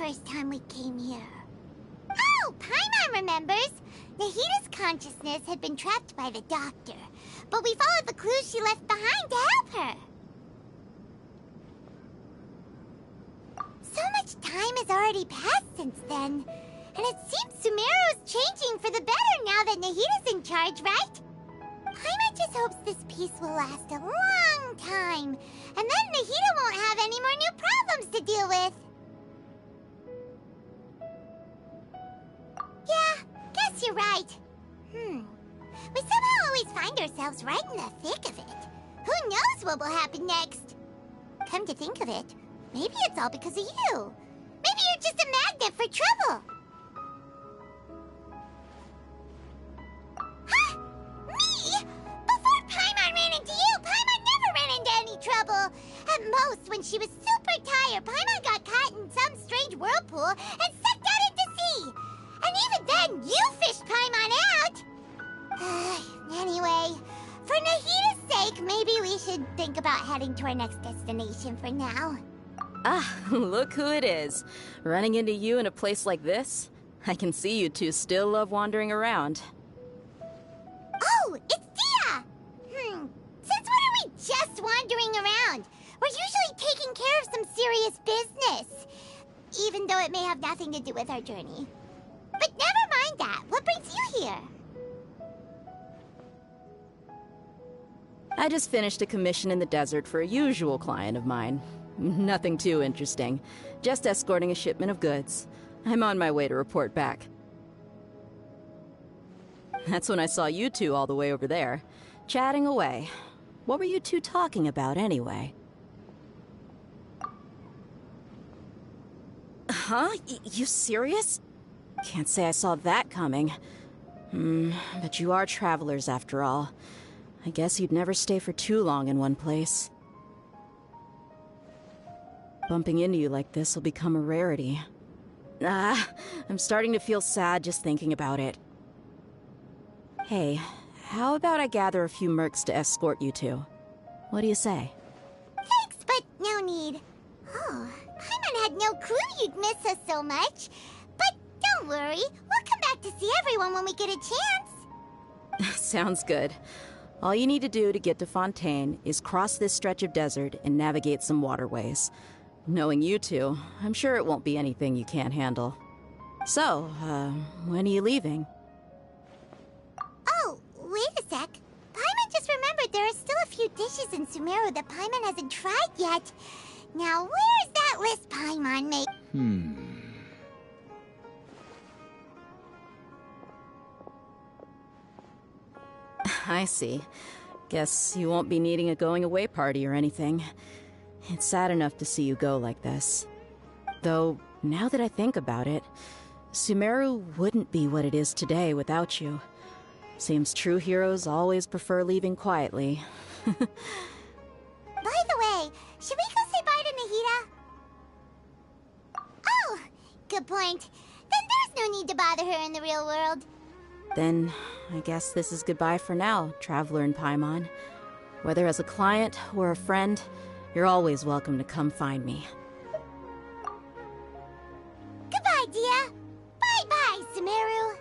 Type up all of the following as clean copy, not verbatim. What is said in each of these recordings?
first time we came here. Oh, Paimon remembers! Nahita's consciousness had been trapped by the doctor, but we followed the clues she left behind to help her. So much time has already passed since then, and it seems Sumeru's changing for the better now that Nahita's in charge, right? Paimon just hopes this peace will last a long time, and then Nahita won't have any more new problems to deal with. Yeah, guess you're right. We somehow always find ourselves right in the thick of it. Who knows what will happen next? Come to think of it, maybe it's all because of you. Maybe you're just a magnet for trouble. Huh? Me? Before Paimon ran into you, Paimon never ran into any trouble. At most, when she was super tired, Paimon got caught in some strange whirlpool and sucked out into sea. And even then, you fished Paimon out! Anyway, for Nahita's sake, maybe we should think about heading to our next destination for now. Ah, look who it is. Running into you in a place like this? I can see you two still love wandering around. Oh, it's Dia! Since when are we just wandering around? We're usually taking care of some serious business. Even though it may have nothing to do with our journey. But never mind that. What brings you here? I just finished a commission in the desert for a usual client of mine. Nothing too interesting. Just escorting a shipment of goods. I'm on my way to report back. That's when I saw you two all the way over there, chatting away. What were you two talking about anyway? Huh? You serious? Can't say I saw that coming. But you are travelers after all. I guess you'd never stay for too long in one place. Bumping into you like this will become a rarity. I'm starting to feel sad just thinking about it. Hey, how about I gather a few mercs to escort you two? What do you say? Thanks, but no need. Oh, Paimon had no clue you'd miss us so much. But don't worry, we'll come back to see everyone when we get a chance. Sounds good. All you need to do to get to Fontaine is cross this stretch of desert and navigate some waterways. Knowing you two, I'm sure it won't be anything you can't handle. So, when are you leaving? Oh, wait a sec. Paimon just remembered there are still a few dishes in Sumeru that Paimon hasn't tried yet. Now, where's that list Paimon made? I see. Guess you won't be needing a going-away party or anything. It's sad enough to see you go like this. Though, now that I think about it, Sumeru wouldn't be what it is today without you. Seems true heroes always prefer leaving quietly. By the way, should we go say bye to Nahita? Oh, good point. Then there's no need to bother her in the real world. Then, I guess this is goodbye for now, Traveler in Paimon. Whether as a client or a friend, you're always welcome to come find me. Goodbye, Dia. Bye-bye, Sumeru.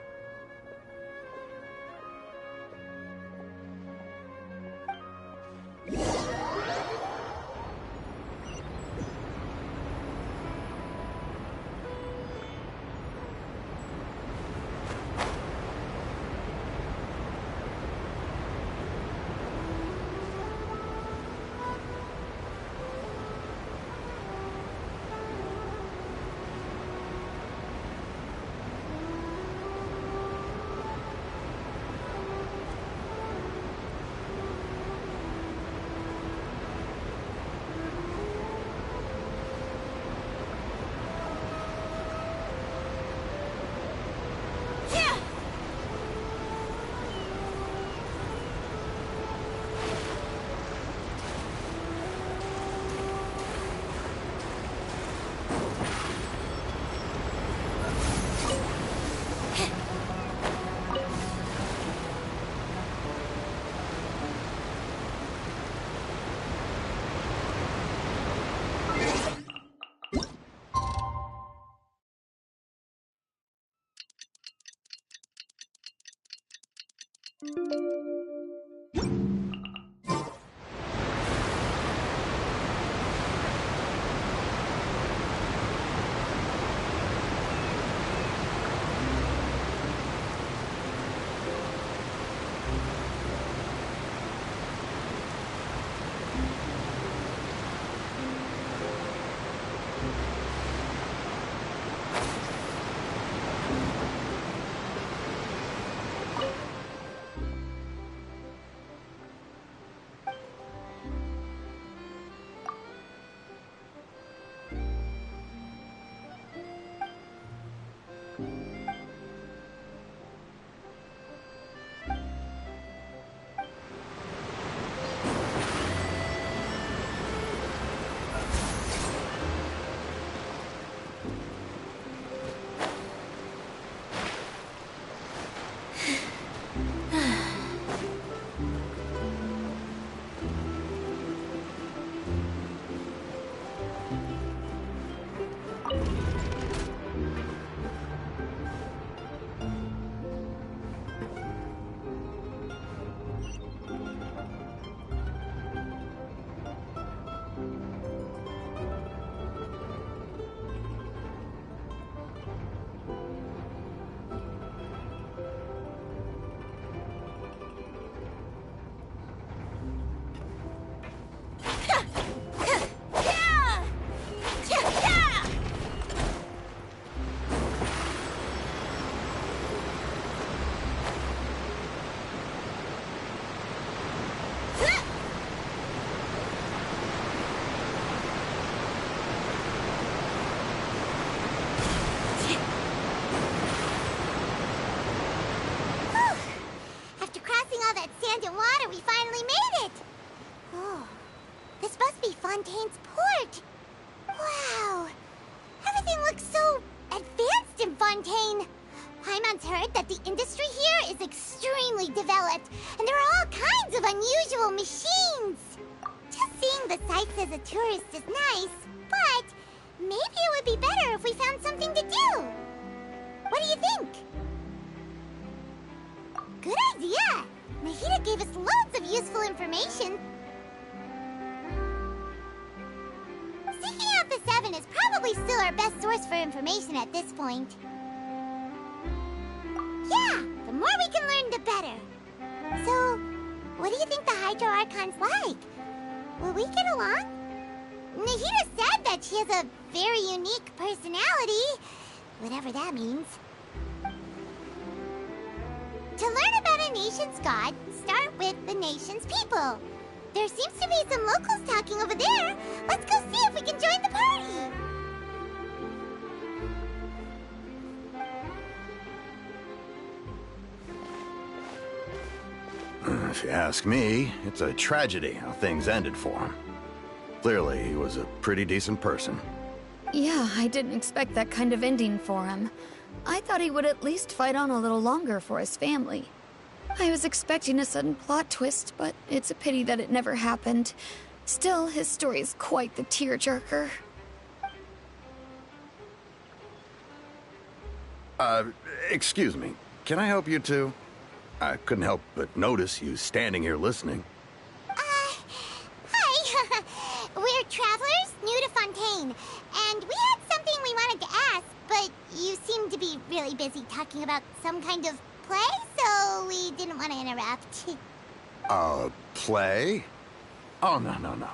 all that sand and water, we finally made it! Oh, this must be Fontaine's port. Wow, everything looks so advanced in Fontaine. Paimon's heard that the industry here is extremely developed, and there are all kinds of unusual machines. Just seeing the sights as a tourist is nice, but maybe it would be better if we found something to do. What do you think? Good idea! Nahida gave us loads of useful information. Seeking out the Seven is probably still our best source for information at this point. Yeah, the more we can learn, the better. So, what do you think the Hydro Archon's like? Will we get along? Nahida said that she has a very unique personality, whatever that means. To learn about a nation's god, start with the nation's people. There seems to be some locals talking over there. Let's go see if we can join the party. If you ask me, it's a tragedy how things ended for him. Clearly, he was a pretty decent person. Yeah, I didn't expect that kind of ending for him. I thought he would at least fight on a little longer for his family. I was expecting a sudden plot twist, but it's a pity that it never happened. Still, his story is quite the tearjerker. Excuse me. Can I help you two? I couldn't help but notice you standing here listening. Hi. We're travelers new to Fontaine, and we had something we wanted to ask, but you seem to be really busy talking about some kind of play, so we didn't want to interrupt. Play? Oh, no.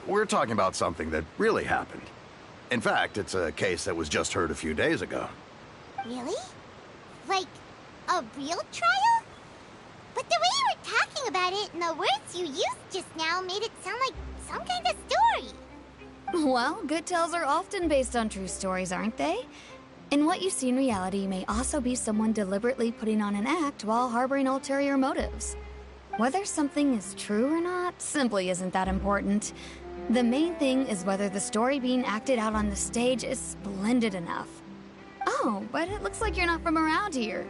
We're talking about something that really happened. In fact, it's a case that was just heard a few days ago. Really? Like, a real trial? But the way you were talking about it and the words you used just now made it sound like some kind of story. Well, good tales are often based on true stories, aren't they? And what you see in reality may also be someone deliberately putting on an act while harboring ulterior motives. Whether something is true or not simply isn't that important. The main thing is whether the story being acted out on the stage is splendid enough. Oh, but it looks like you're not from around here.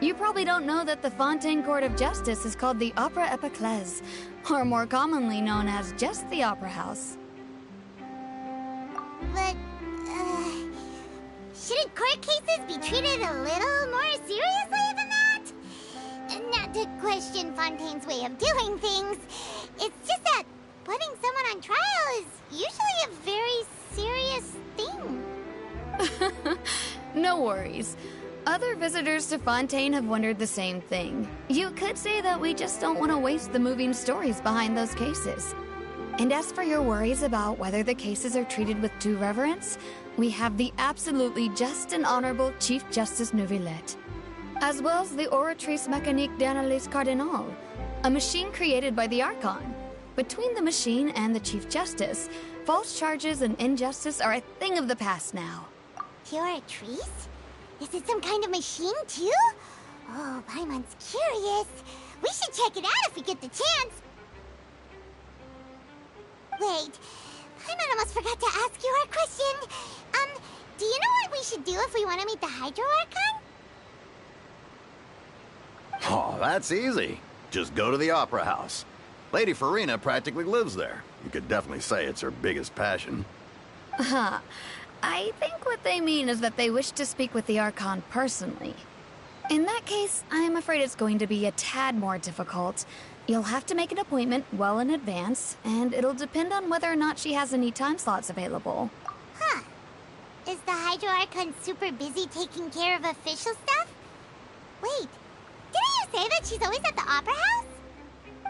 You probably don't know that the Fontaine Court of Justice is called the Opera Epiclese, or more commonly known as just the Opera House. But, shouldn't court cases be treated a little more seriously than that? Not to question Fontaine's way of doing things. It's just that putting someone on trial is usually a very serious thing. No worries. Other visitors to Fontaine have wondered the same thing. You could say that we just don't want to waste the moving stories behind those cases. And as for your worries about whether the cases are treated with due reverence, we have the absolutely just and honorable Chief Justice Neuvillette, as well as the Oratrice Mécanique d'Analyse Cardinal, a machine created by the Archon. Between the machine and the Chief Justice, false charges and injustice are a thing of the past now. The Oratrice? Is it some kind of machine, too? Oh, Paimon's curious. We should check it out if we get the chance. Wait, Paimon almost forgot to ask you our question. Do you know what we should do if we want to meet the Hydro Archon? Oh, that's easy. Just go to the Opera House. Lady Farina practically lives there. You could definitely say it's her biggest passion. I think what they mean is that they wish to speak with the Archon personally. In that case, I'm afraid it's going to be a tad more difficult. You'll have to make an appointment well in advance, and it'll depend on whether or not she has any time slots available. Huh. Is the Hydro Archon super busy taking care of official stuff? Wait, didn't you say that she's always at the Opera House?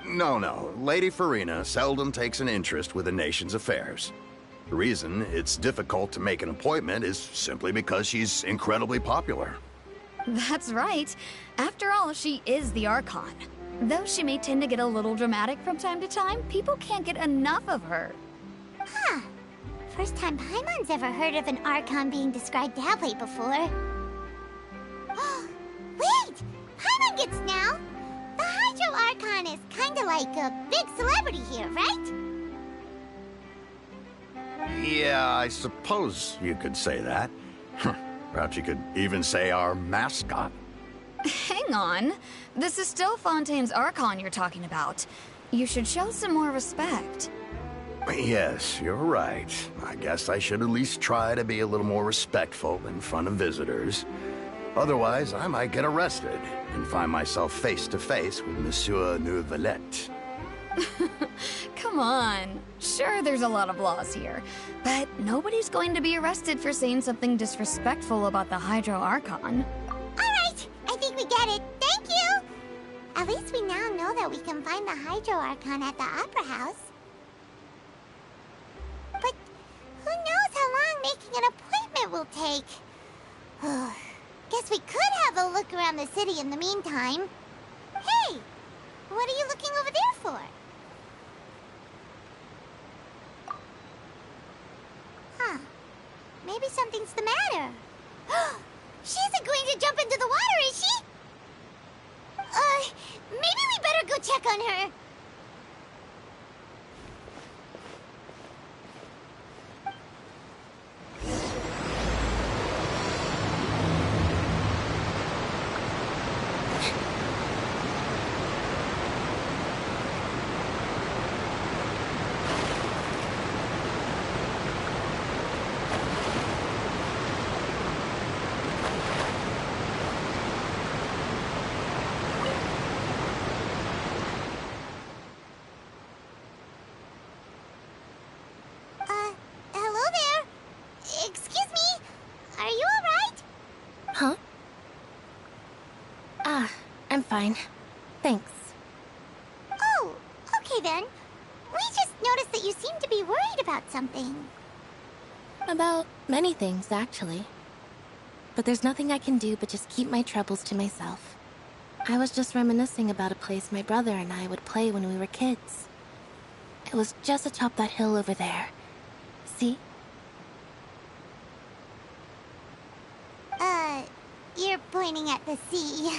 No. Lady Farina seldom takes an interest with the nation's affairs. The reason it's difficult to make an appointment is simply because she's incredibly popular. That's right. After all, she is the Archon. Though she may tend to get a little dramatic from time to time, people can't get enough of her. Huh. First time Paimon's ever heard of an Archon being described that way before. Wait! Paimon gets now! The Hydro Archon is kinda like a big celebrity here, right? Yeah, I suppose you could say that. Perhaps you could even say our mascot. Hang on. This is still Fontaine's Archon you're talking about. You should show some more respect. Yes, you're right. I guess I should at least try to be a little more respectful in front of visitors. Otherwise, I might get arrested and find myself face to face with Monsieur Neuvillette. Come on. Sure, there's a lot of laws here, but nobody's going to be arrested for saying something disrespectful about the Hydro Archon. Alright, I think we get it. Thank you! At least we now know that we can find the Hydro Archon at the Opera House. But who knows how long making an appointment will take? Guess we could have a look around the city in the meantime. Hey! What are you looking over there for? Huh. Maybe something's the matter. She isn't going to jump into the water, is she? Maybe we better go check on her. Hello there. Excuse me. Are you alright? Huh? I'm fine. Thanks. Oh, okay then. We just noticed that you seem to be worried about something. About many things, actually. But there's nothing I can do but just keep my troubles to myself. I was just reminiscing about a place my brother and I would play when we were kids. It was just atop that hill over there. See? You're pointing at the sea.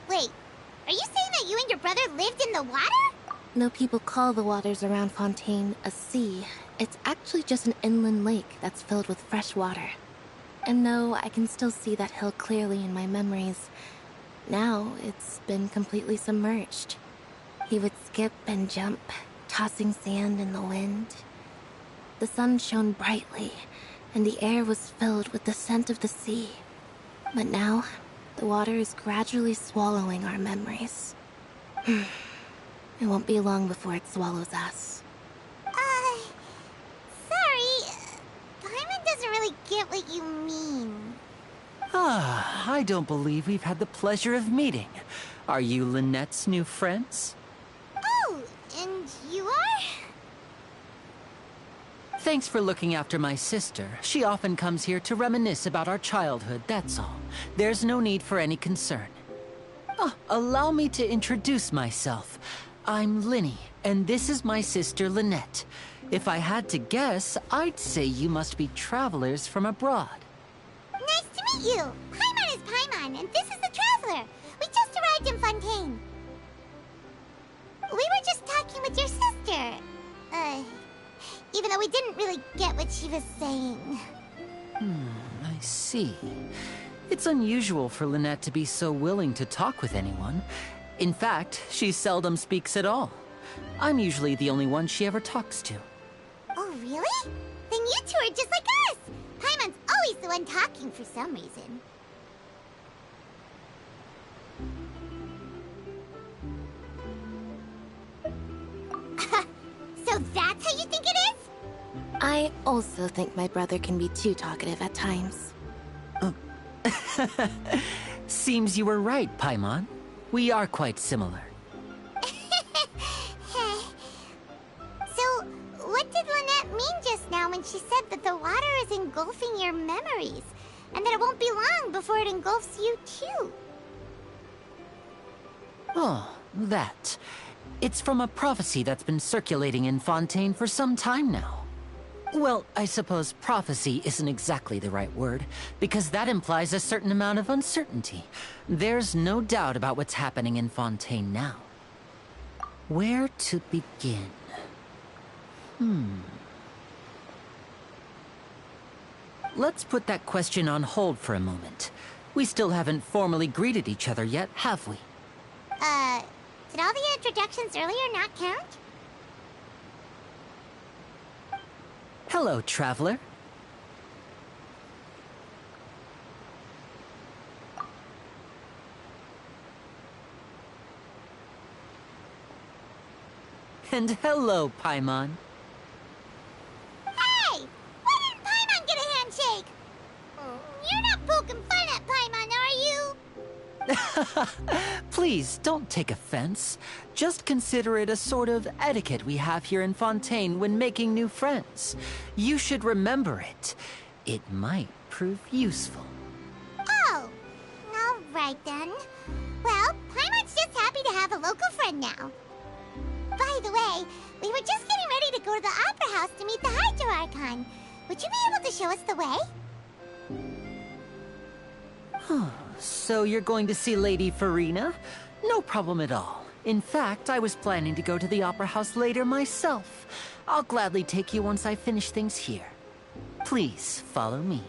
Wait, are you saying that you and your brother lived in the water? No people call the waters around Fontaine a sea. It's actually just an inland lake that's filled with fresh water. And no, I can still see that hill clearly in my memories. Now, it's been completely submerged. He would skip and jump, tossing sand in the wind. The sun shone brightly, and the air was filled with the scent of the sea. But now, the water is gradually swallowing our memories. It won't be long before it swallows us. Sorry. Paimon doesn't really get what you mean. I don't believe we've had the pleasure of meeting. Are you Lynette's new friends? Oh, and you are? Thanks for looking after my sister. She often comes here to reminisce about our childhood, that's all. There's no need for any concern. Allow me to introduce myself. I'm Linny, and this is my sister Lynette. If I had to guess, I'd say you must be travelers from abroad. Nice to meet you. Paimon is Paimon, and this is the Traveler. We just arrived in Fontaine. We were just talking with your sister. Even though we didn't really get what she was saying. I see. It's unusual for Lynette to be so willing to talk with anyone. In fact, she seldom speaks at all. I'm usually the only one she ever talks to. Oh, really? Then you two are just like us. Paimon's always the one talking for some reason. So that's how you think it is? I also think my brother can be too talkative at times. Seems you were right, Paimon. We are quite similar. So, what did Lynette mean just now when she said that the water is engulfing your memories? And that it won't be long before it engulfs you too? Oh, that. It's from a prophecy that's been circulating in Fontaine for some time now. Well, I suppose prophecy isn't exactly the right word, because that implies a certain amount of uncertainty. There's no doubt about what's happening in Fontaine now. Where to begin? Let's put that question on hold for a moment. We still haven't formally greeted each other yet, have we? Did all the introductions earlier not count? Hello, traveler. And hello, Paimon. Hey! Why didn't Paimon get a handshake? You're not poking fun at Paimon, are you? Please, don't take offense. Just consider it a sort of etiquette we have here in Fontaine when making new friends. You should remember it. It might prove useful. Oh, all right then. Well, Paimon's just happy to have a local friend now. By the way, we were just getting ready to go to the Opera House to meet the Hydro Archon. Would you be able to show us the way? So you're going to see Lady Farina? No problem at all. In fact, I was planning to go to the Opera House later myself. I'll gladly take you once I finish things here. Please, follow me.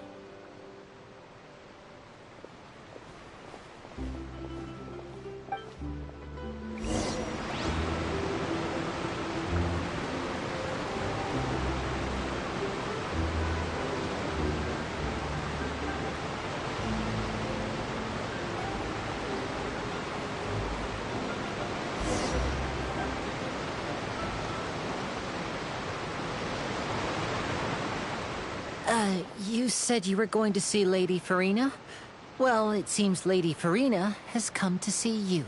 You said you were going to see Lady Farina? Well, it seems Lady Farina has come to see you.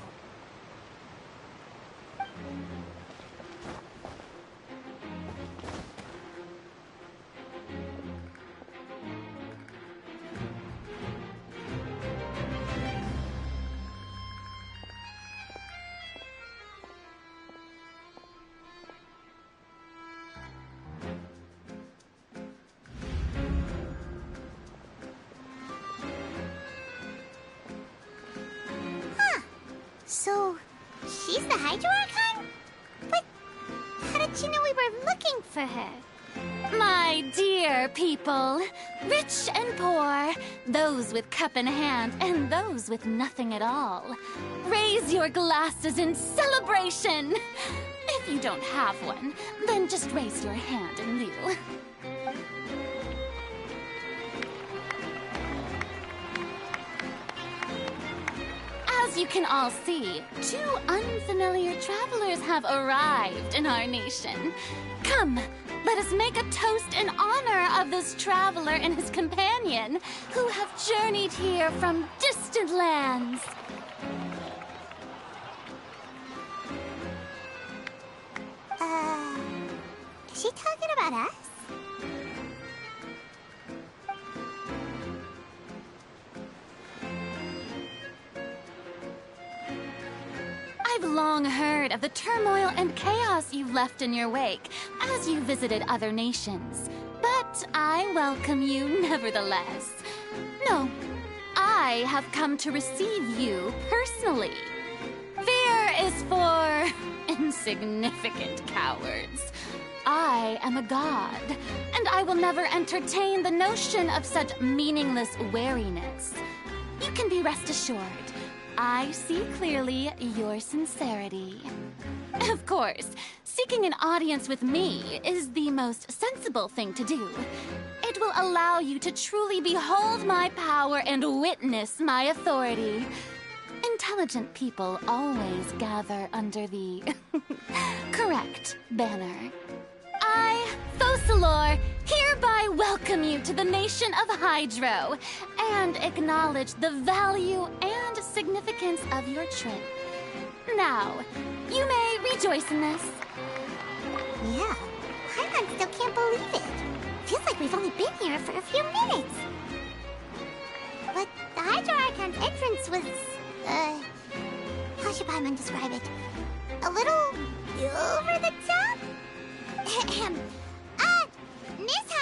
So, she's the Hydro Archon? But how did she know we were looking for her? My dear people, rich and poor, those with cup in hand and those with nothing at all, raise your glasses in celebration. If you don't have one, then just raise your hand in lieu. As you can all see, two unfamiliar travelers have arrived in our nation. Come, let us make a toast in honor of this traveler and his companion who have journeyed here from distant lands. Is she talking about us? I've long heard of the turmoil and chaos you've left in your wake as you visited other nations. But I welcome you nevertheless. No, I have come to receive you personally. Fear is for insignificant cowards. I am a god, and I will never entertain the notion of such meaningless wariness. You can be rest assured. I see clearly your sincerity. Of course, seeking an audience with me is the most sensible thing to do. It will allow you to truly behold my power and witness my authority. Intelligent people always gather under the correct banner. I, Focalor, hereby welcome you to the nation of Hydro and acknowledge the value and significance of your trip. Now, you may rejoice in this. Yeah, Paimon still can't believe it. Feels like we've only been here for a few minutes. But the Hydro Archon's entrance was, how should Paimon describe it? A little over the top? Miss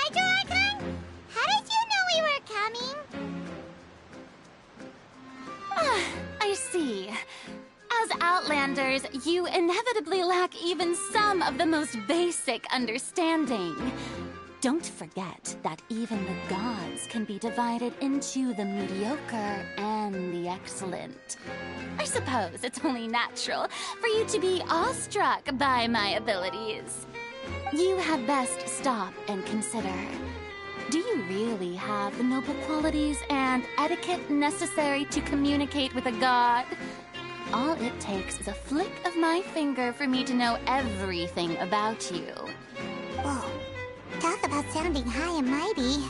you inevitably lack even some of the most basic understanding. Don't forget that even the gods can be divided into the mediocre and the excellent. I suppose it's only natural for you to be awestruck by my abilities. You had best stop and consider. Do you really have the noble qualities and etiquette necessary to communicate with a god? All it takes is a flick of my finger for me to know everything about you. Whoa. Talk about sounding high and mighty.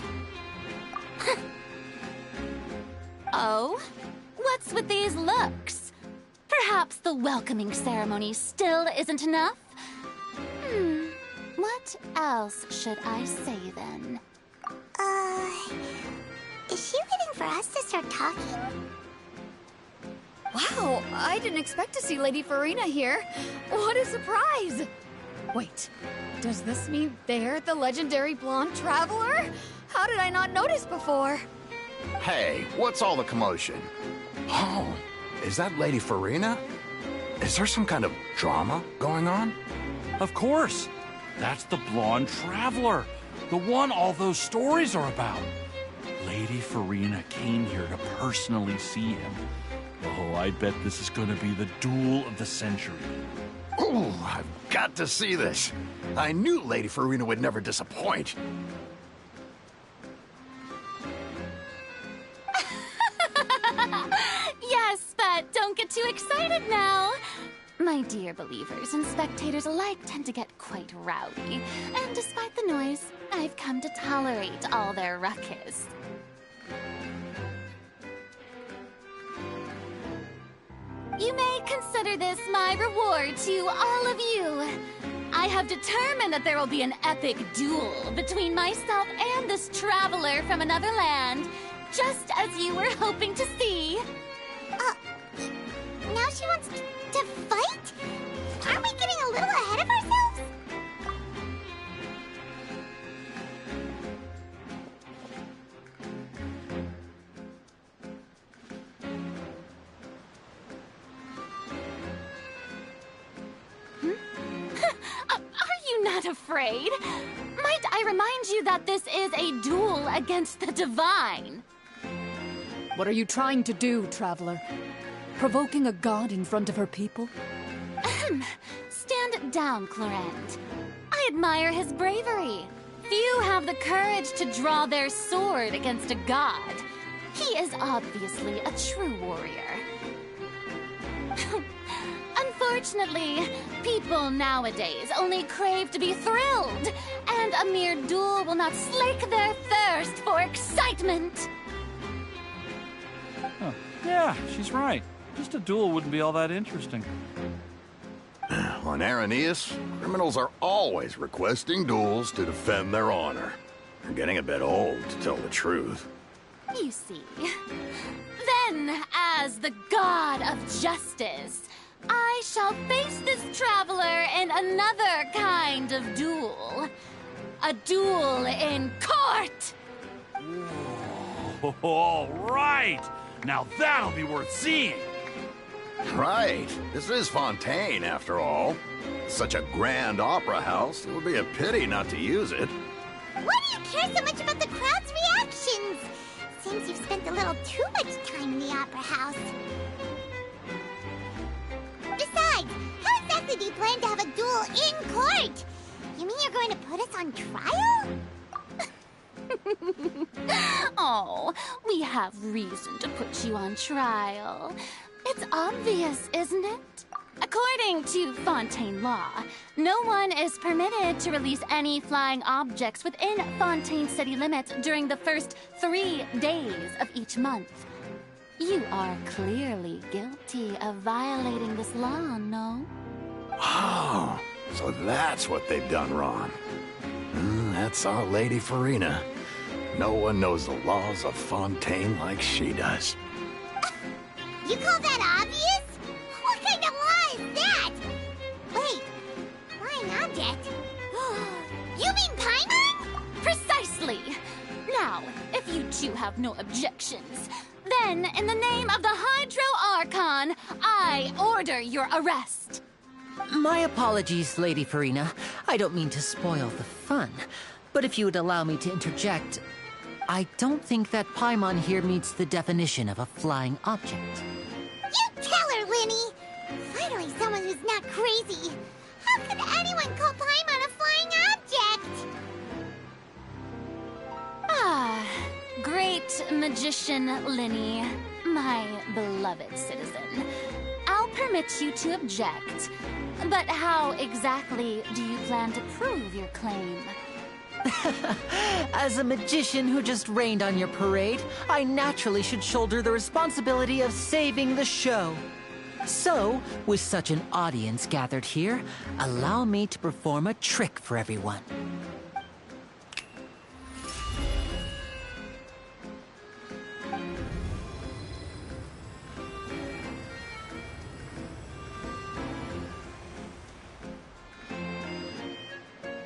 Oh? What's with these looks? Perhaps the welcoming ceremony still isn't enough? What else should I say then? Is she waiting for us to start talking? Wow, I didn't expect to see Lady Farina here. What a surprise! Wait, does this mean they're the legendary blonde traveler? How did I not notice before? Hey, what's all the commotion? Oh, is that Lady Farina? Is there some kind of drama going on? Of course. That's the blonde traveler. The one all those stories are about. Lady Farina came here to personally see him. Oh, I bet this is going to be the duel of the century. Ooh, I've got to see this. I knew Lady Farina would never disappoint. Yes, but don't get too excited now. My dear believers and spectators alike tend to get quite rowdy, and despite the noise, I've come to tolerate all their ruckus. You may consider this my reward to all of you. I have determined that there will be an epic duel between myself and this traveler from another land, just as you were hoping to see. Now she wants to fight? Aren't we getting a little ahead of ourselves? Are you not afraid? Might I remind you that this is a duel against the divine? What are you trying to do, traveler? Provoking a god in front of her people? Stand down, Clorent. I admire his bravery. Few have the courage to draw their sword against a god. He is obviously a true warrior. Unfortunately, people nowadays only crave to be thrilled, and a mere duel will not slake their thirst for excitement. Huh. Yeah, she's right. Just a duel wouldn't be all that interesting. On Araneus, criminals are always requesting duels to defend their honor. They're getting a bit old, to tell the truth. You see. Then, as the god of justice, I shall face this traveler in another kind of duel. A duel in court! Whoa, all right! Now that'll be worth seeing! Right. This is Fontaine, after all. Such a grand opera house, it would be a pity not to use it. Why do you care so much about the crowd's reactions? Seems you've spent a little too much time in the opera house. Besides, how exactly do you plan to have a duel in court? You mean you're going to put us on trial? Oh, we have reason to put you on trial. It's obvious, isn't it? According to Fontaine law, no one is permitted to release any flying objects within Fontaine city limits during the first 3 days of each month. You are clearly guilty of violating this law, no? Oh, so that's what they've done wrong. That's our Lady Farina. No one knows the laws of Fontaine like she does. You call that obvious? What kind of law is that? Wait, flying object? You mean Paimon? Precisely! Now, if you two have no objections, then in the name of the Hydro Archon, I order your arrest. My apologies, Lady Farina. I don't mean to spoil the fun. But if you would allow me to interject, I don't think that Paimon here meets the definition of a flying object. You tell her, Winnie! Finally someone who's not crazy. How could anyone call Paimon a flying object? Ah, great magician Linny, my beloved citizen. I'll permit you to object, but how exactly do you plan to prove your claim? As a magician who just rained on your parade, I naturally should shoulder the responsibility of saving the show. So, with such an audience gathered here, allow me to perform a trick for everyone.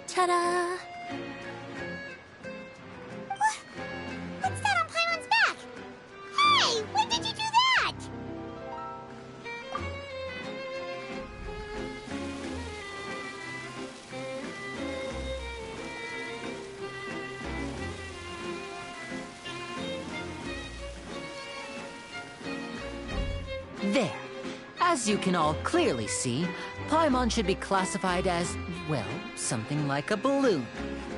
Ta-da! What's that on Paimon's back? Hey, when did you do that? There. As you can all clearly see, Paimon should be classified as, well, something like a balloon.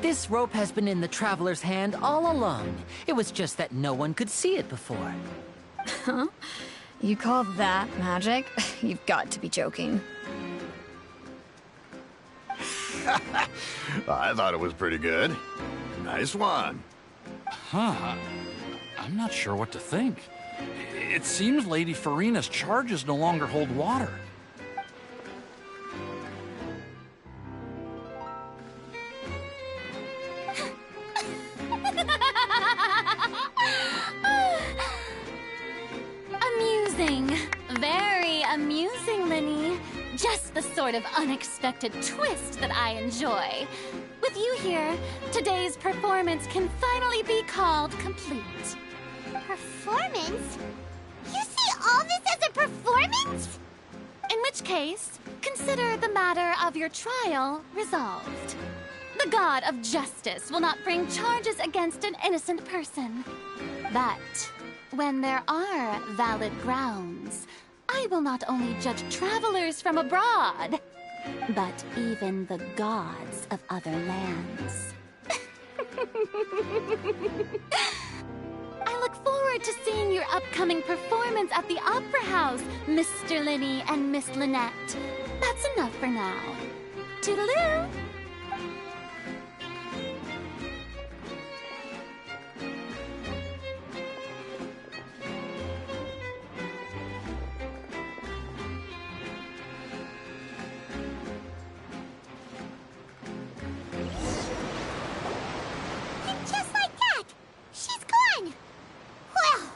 This rope has been in the Traveler's hand all along. It was just that no one could see it before. Huh? You call that magic? You've got to be joking. I thought it was pretty good. Nice one. Huh. I'm not sure what to think. It seems Lady Farina's charges no longer hold water. Amusing. Very amusing, Linny. Just the sort of unexpected twist that I enjoy. With you here, today's performance can finally be called complete. Performance? You see all this as a performance? In which case, consider the matter of your trial resolved. The god of justice will not bring charges against an innocent person. But when there are valid grounds, I will not only judge travelers from abroad, but even the gods of other lands. I look forward to seeing your upcoming performance at the Opera House, Mr. Linny and Miss Lynette. That's enough for now. Toodaloo! And just like that, she's gone. Well,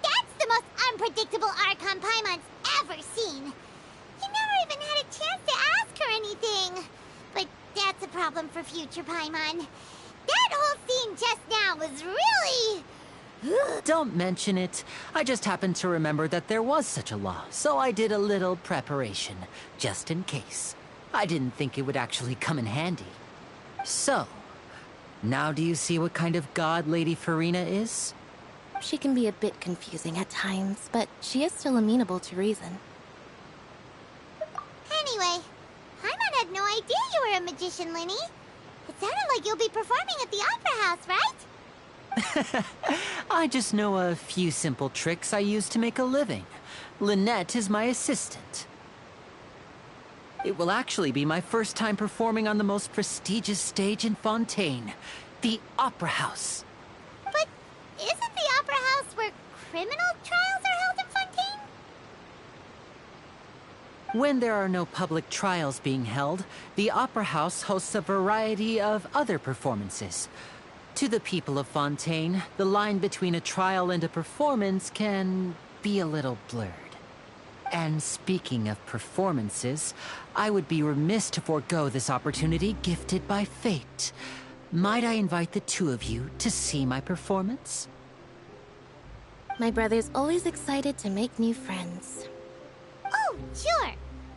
that's the most unpredictable Archon Paimon's ever seen. You never even had a chance to ask her anything. But that's a problem for future Paimon. That whole scene just now was really... Don't mention it. I just happened to remember that there was such a law, so I did a little preparation, just in case. I didn't think it would actually come in handy. So, now do you see what kind of god Lady Farina is? She can be a bit confusing at times, but she is still amenable to reason. Anyway, Paimon had no idea you were a magician, Linny. It sounded like you'll be performing at the Opera House, right? I just know a few simple tricks I use to make a living. Lynette is my assistant. It will actually be my first time performing on the most prestigious stage in Fontaine, the Opera House. But isn't the Opera House where criminal trials are held in Fontaine? When there are no public trials being held, the Opera House hosts a variety of other performances. To the people of Fontaine, the line between a trial and a performance can be a little blurred. And speaking of performances, I would be remiss to forego this opportunity gifted by fate. Might I invite the two of you to see my performance? My brother's always excited to make new friends. Oh, sure.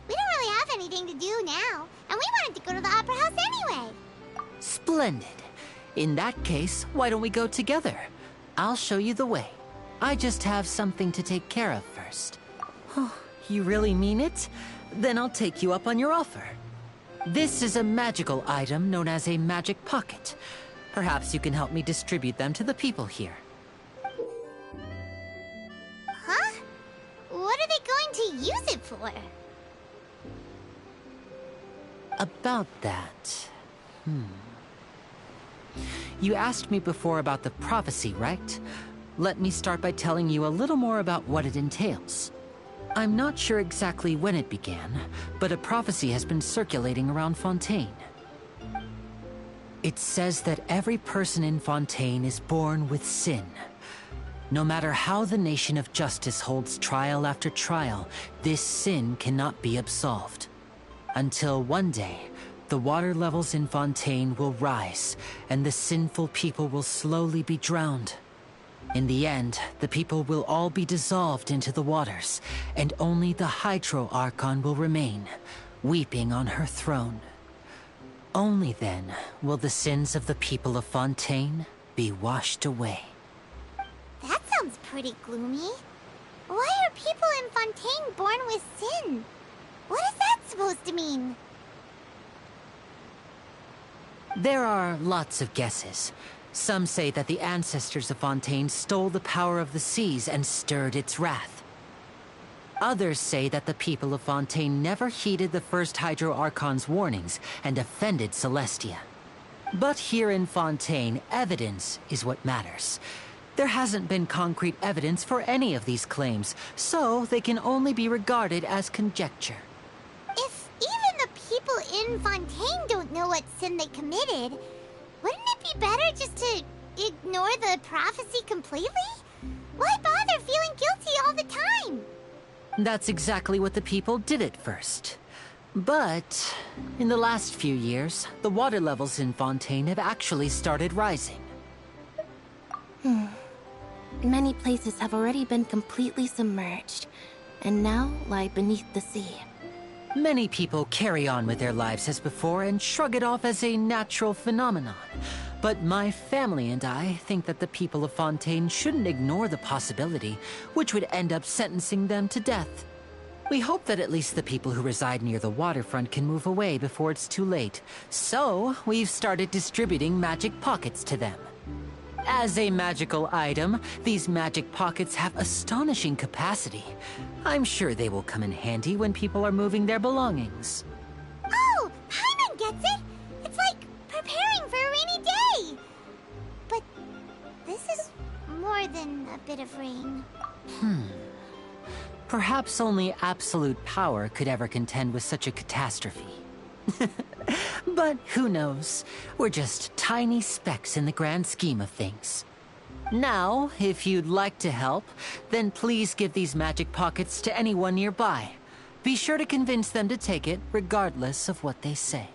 We don't really have anything to do now, and we wanted to go to the Opera House anyway. Splendid. In that case, why don't we go together? I'll show you the way. I just have something to take care of first. Oh, you really mean it? Then I'll take you up on your offer. This is a magical item known as a magic pocket. Perhaps you can help me distribute them to the people here. Huh? What are they going to use it for? About that... You asked me before about the prophecy, right? Let me start by telling you a little more about what it entails. I'm not sure exactly when it began, but a prophecy has been circulating around Fontaine. It says that every person in Fontaine is born with sin. No matter how the nation of justice holds trial after trial, this sin cannot be absolved. Until one day, the water levels in Fontaine will rise, and the sinful people will slowly be drowned. In the end, the people will all be dissolved into the waters, and only the Hydro Archon will remain, weeping on her throne. Only then will the sins of the people of Fontaine be washed away. That sounds pretty gloomy. Why are people in Fontaine born with sin? What is that supposed to mean? There are lots of guesses. Some say that the ancestors of Fontaine stole the power of the seas and stirred its wrath. Others say that the people of Fontaine never heeded the first Hydro Archon's warnings and offended Celestia. But here in Fontaine, evidence is what matters. There hasn't been concrete evidence for any of these claims, so they can only be regarded as conjecture. If even the people in Fontaine don't know what sin they committed, wouldn't it be better just to ignore the prophecy completely? Why bother feeling guilty all the time? That's exactly what the people did at first. But in the last few years, the water levels in Fontaine have actually started rising. Many places have already been completely submerged, and now lie beneath the sea. Many people carry on with their lives as before and shrug it off as a natural phenomenon. But my family and I think that the people of Fontaine shouldn't ignore the possibility, which would end up sentencing them to death. We hope that at least the people who reside near the waterfront can move away before it's too late. So, we've started distributing magic pockets to them. As a magical item, these magic pockets have astonishing capacity. I'm sure they will come in handy when people are moving their belongings. Oh, Paimon gets it! It's like preparing for a rainy day! But this is more than a bit of rain. Perhaps only absolute power could ever contend with such a catastrophe. But who knows? We're just tiny specks in the grand scheme of things. Now, if you'd like to help, then please give these magic pockets to anyone nearby. Be sure to convince them to take it, regardless of what they say.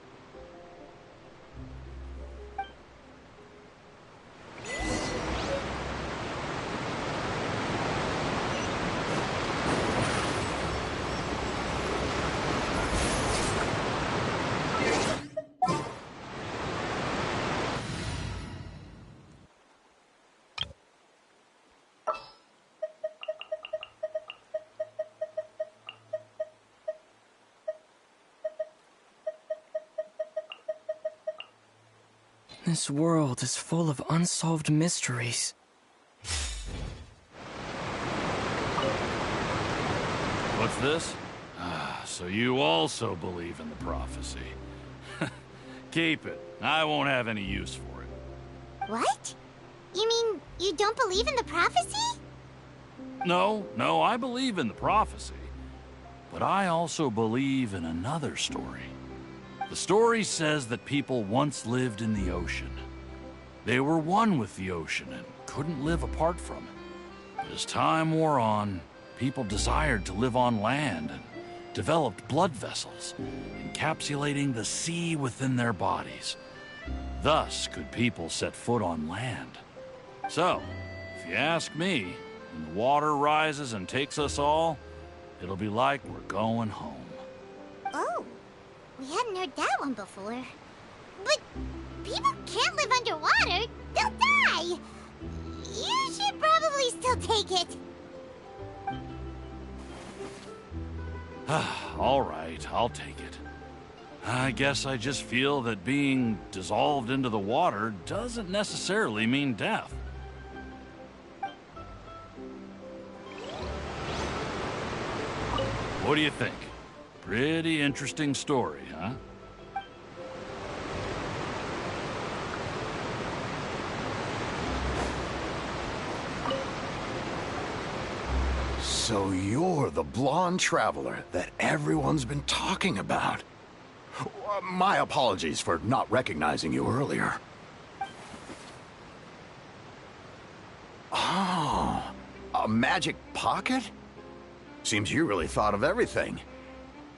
This world is full of unsolved mysteries. What's this? So you also believe in the prophecy. Keep it. I won't have any use for it. What? You mean you don't believe in the prophecy? No, I believe in the prophecy. But I also believe in another story. The story says that people once lived in the ocean. They were one with the ocean and couldn't live apart from it. As time wore on, people desired to live on land and developed blood vessels, encapsulating the sea within their bodies. Thus could people set foot on land. So, if you ask me, when the water rises and takes us all, it'll be like we're going home. Oh. We hadn't heard that one before. But people can't live underwater. They'll die. You should probably still take it. All right, I'll take it. I guess I just feel that being dissolved into the water doesn't necessarily mean death. What do you think? Pretty interesting story, huh? So you're the blonde traveler that everyone's been talking about. My apologies for not recognizing you earlier. Oh, a magic pocket? Seems you really thought of everything.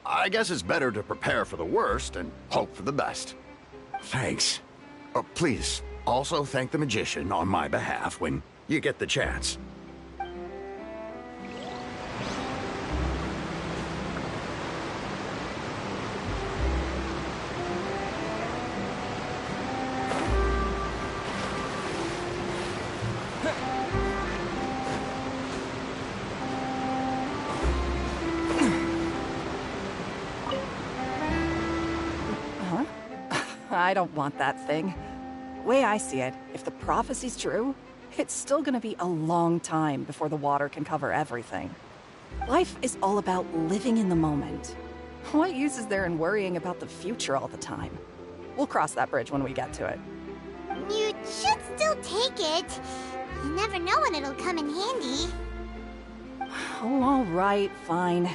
I guess it's better to prepare for the worst and hope for the best. Thanks. Please, also thank the magician on my behalf when you get the chance. I don't want that thing. Way I see it, if the prophecy's true, it's still gonna be a long time before the water can cover everything. Life is all about living in the moment. What use is there in worrying about the future all the time? We'll cross that bridge when we get to it. You should still take it. You never know when it'll come in handy. Oh, all right, fine.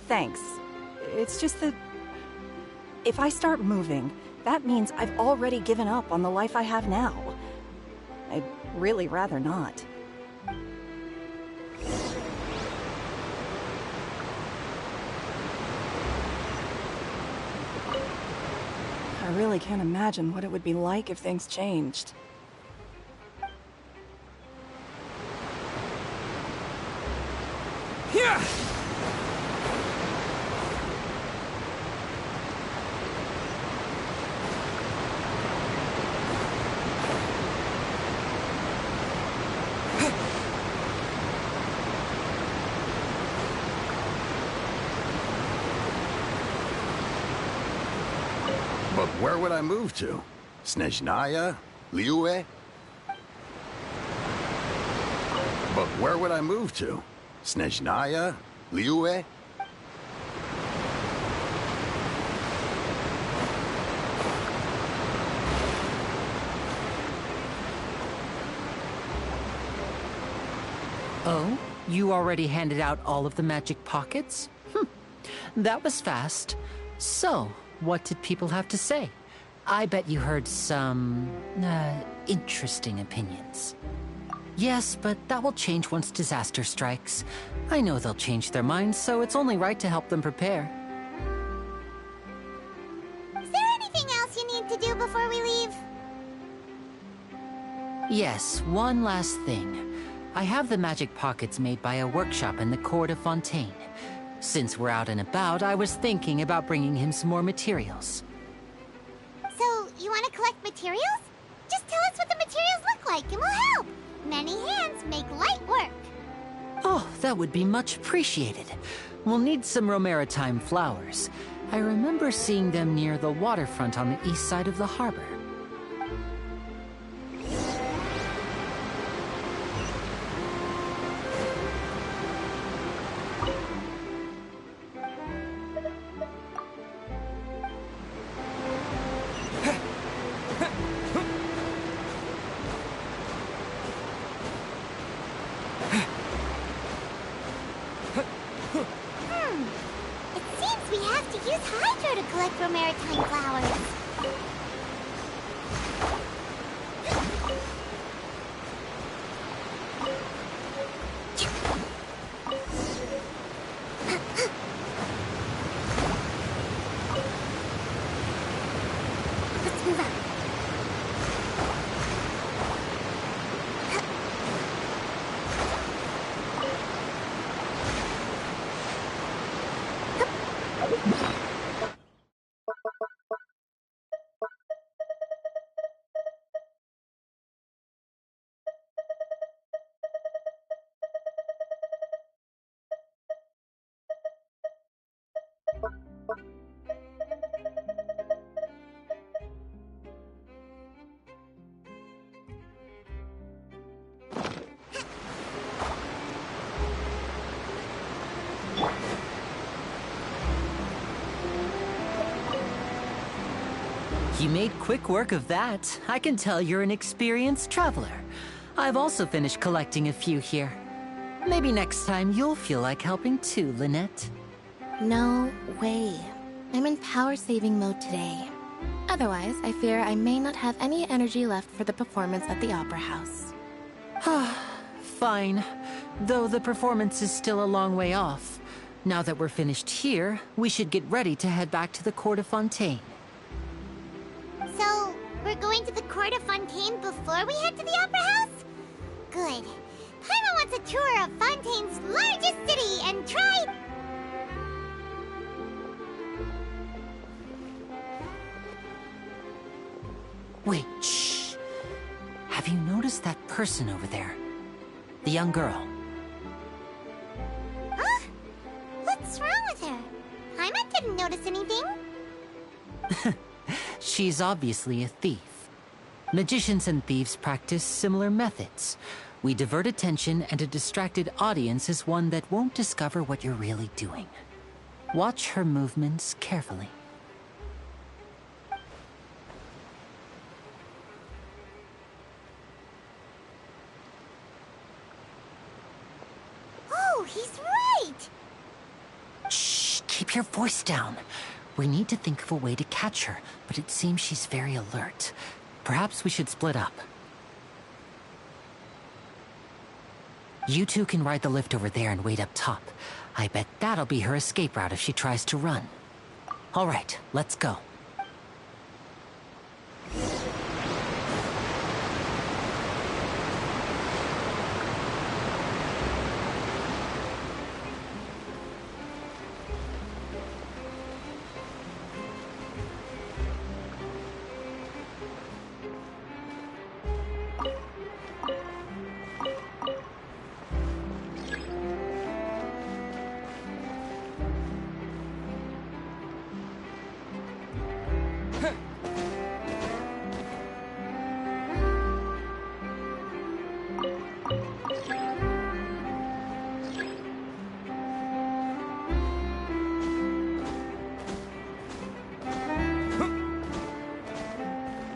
Thanks. It's just that if I start moving, that means I've already given up on the life I have now. I'd really rather not. I really can't imagine what it would be like if things changed. Yeah! But where would I move to? Snezhnaya? Liyue? But where would I move to? Snezhnaya? Liyue? Oh? You already handed out all of the magic pockets? That was fast. So, what did people have to say? I bet you heard some, interesting opinions. Yes, but that will change once disaster strikes. I know they'll change their minds, so it's only right to help them prepare. Is there anything else you need to do before we leave? Yes, one last thing. I have the magic pockets made by a workshop in the court of Fontaine. Since we're out and about, I was thinking about bringing him some more materials. So, you want to collect materials? Just tell us what the materials look like and we'll help. Many hands make light work. Oh, that would be much appreciated. We'll need some Romaritime flowers. I remember seeing them near the waterfront on the east side of the harbor. It seems we have to use Hydro to collect Romaritime flowers. Let's move on. You made quick work of that. I can tell you're an experienced traveler. I've also finished collecting a few here. Maybe next time you'll feel like helping too, Lynette. No way. I'm in power-saving mode today. Otherwise, I fear I may not have any energy left for the performance at the Opera House. Fine. Though the performance is still a long way off. Now that we're finished here, we should get ready to head back to the court of Fontaine. So, we're going to the court of Fontaine before we head to the Opera House? Good. Paimon wants a tour of Fontaine's largest city and try... Wait, shh. Have you noticed that person over there? The young girl. Huh? What's wrong with her? Paimon didn't notice anything. She's obviously a thief. Magicians and thieves practice similar methods. We divert attention, and a distracted audience is one that won't discover what you're really doing. Watch her movements carefully. Oh, he's right! Shh, keep your voice down. We need to think of a way to catch her, but it seems she's very alert. Perhaps we should split up. You two can ride the lift over there and wait up top. I bet that'll be her escape route if she tries to run. All right, let's go.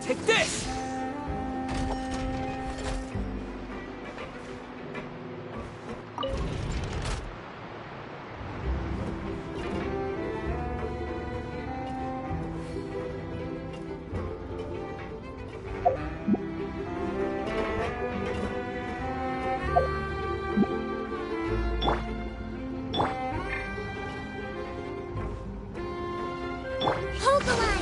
Take this! Hold the line!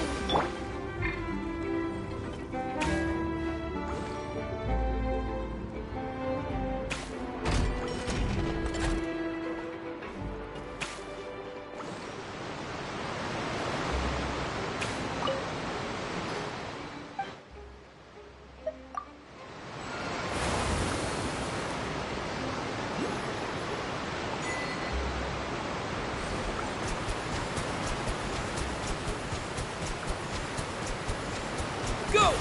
Go!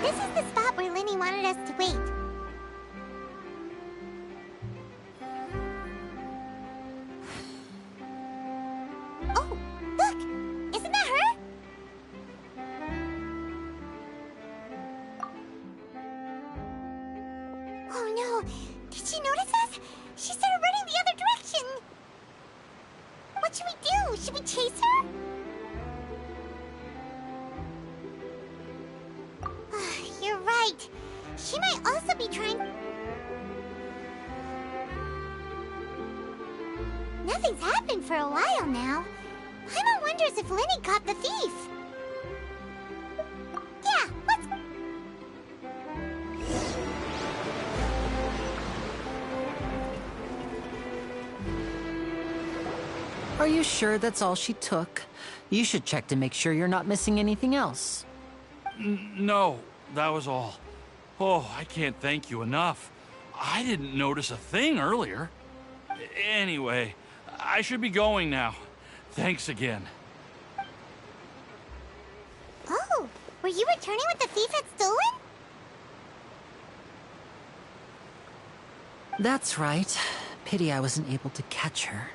This is the spot where Linny wanted us to wait. Oh, look! Isn't that her? Oh no! Did she notice us? She started running the other direction! What should we do? Should we chase her? You're right. She might also be trying... Nothing's happened for a while now. Paimon wonders if Lenny caught the thief. Yeah, let's... Are you sure that's all she took? You should check to make sure you're not missing anything else. No, that was all. Oh, I can't thank you enough. I didn't notice a thing earlier. Anyway, I should be going now. Thanks again. Oh, were you returning what the thief had stolen? That's right. Pity I wasn't able to catch her.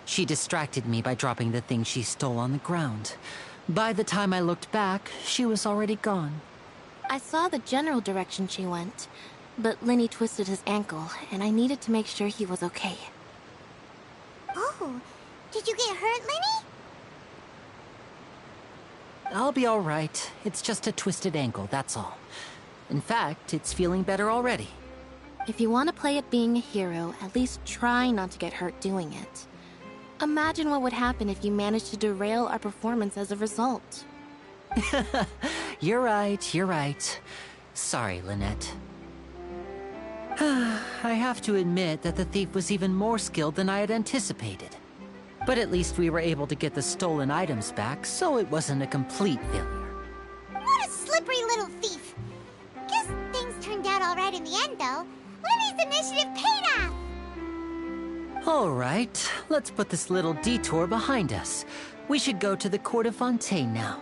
She distracted me by dropping the thing she stole on the ground. By the time I looked back, she was already gone. I saw the general direction she went, but Lenny twisted his ankle, and I needed to make sure he was okay. Oh, did you get hurt, Lenny? I'll be all right. It's just a twisted ankle, that's all. In fact, it's feeling better already. If you want to play at being a hero, at least try not to get hurt doing it. Imagine what would happen if you managed to derail our performance as a result. You're right. Sorry, Lynette. I have to admit that the thief was even more skilled than I had anticipated. But at least we were able to get the stolen items back, so it wasn't a complete failure. What a slippery little thief! Guess things turned out all right in the end, though. Lenny's initiative paid off! All right, let's put this little detour behind us. We should go to the court of Fontaine now.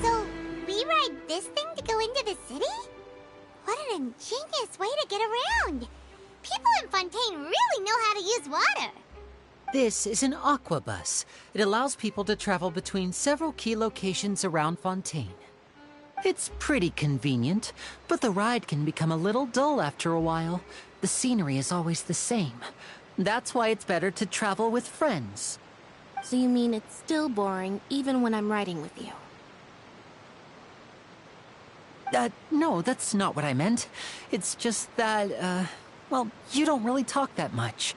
So, we ride this thing to go into the city? What an ingenious way to get around! People in Fontaine really know how to use water! This is an aquabus. It allows people to travel between several key locations around Fontaine. It's pretty convenient, but the ride can become a little dull after a while. The scenery is always the same. That's why it's better to travel with friends. So you mean it's still boring even when I'm riding with you? No, that's not what I meant. It's just that, well, you don't really talk that much.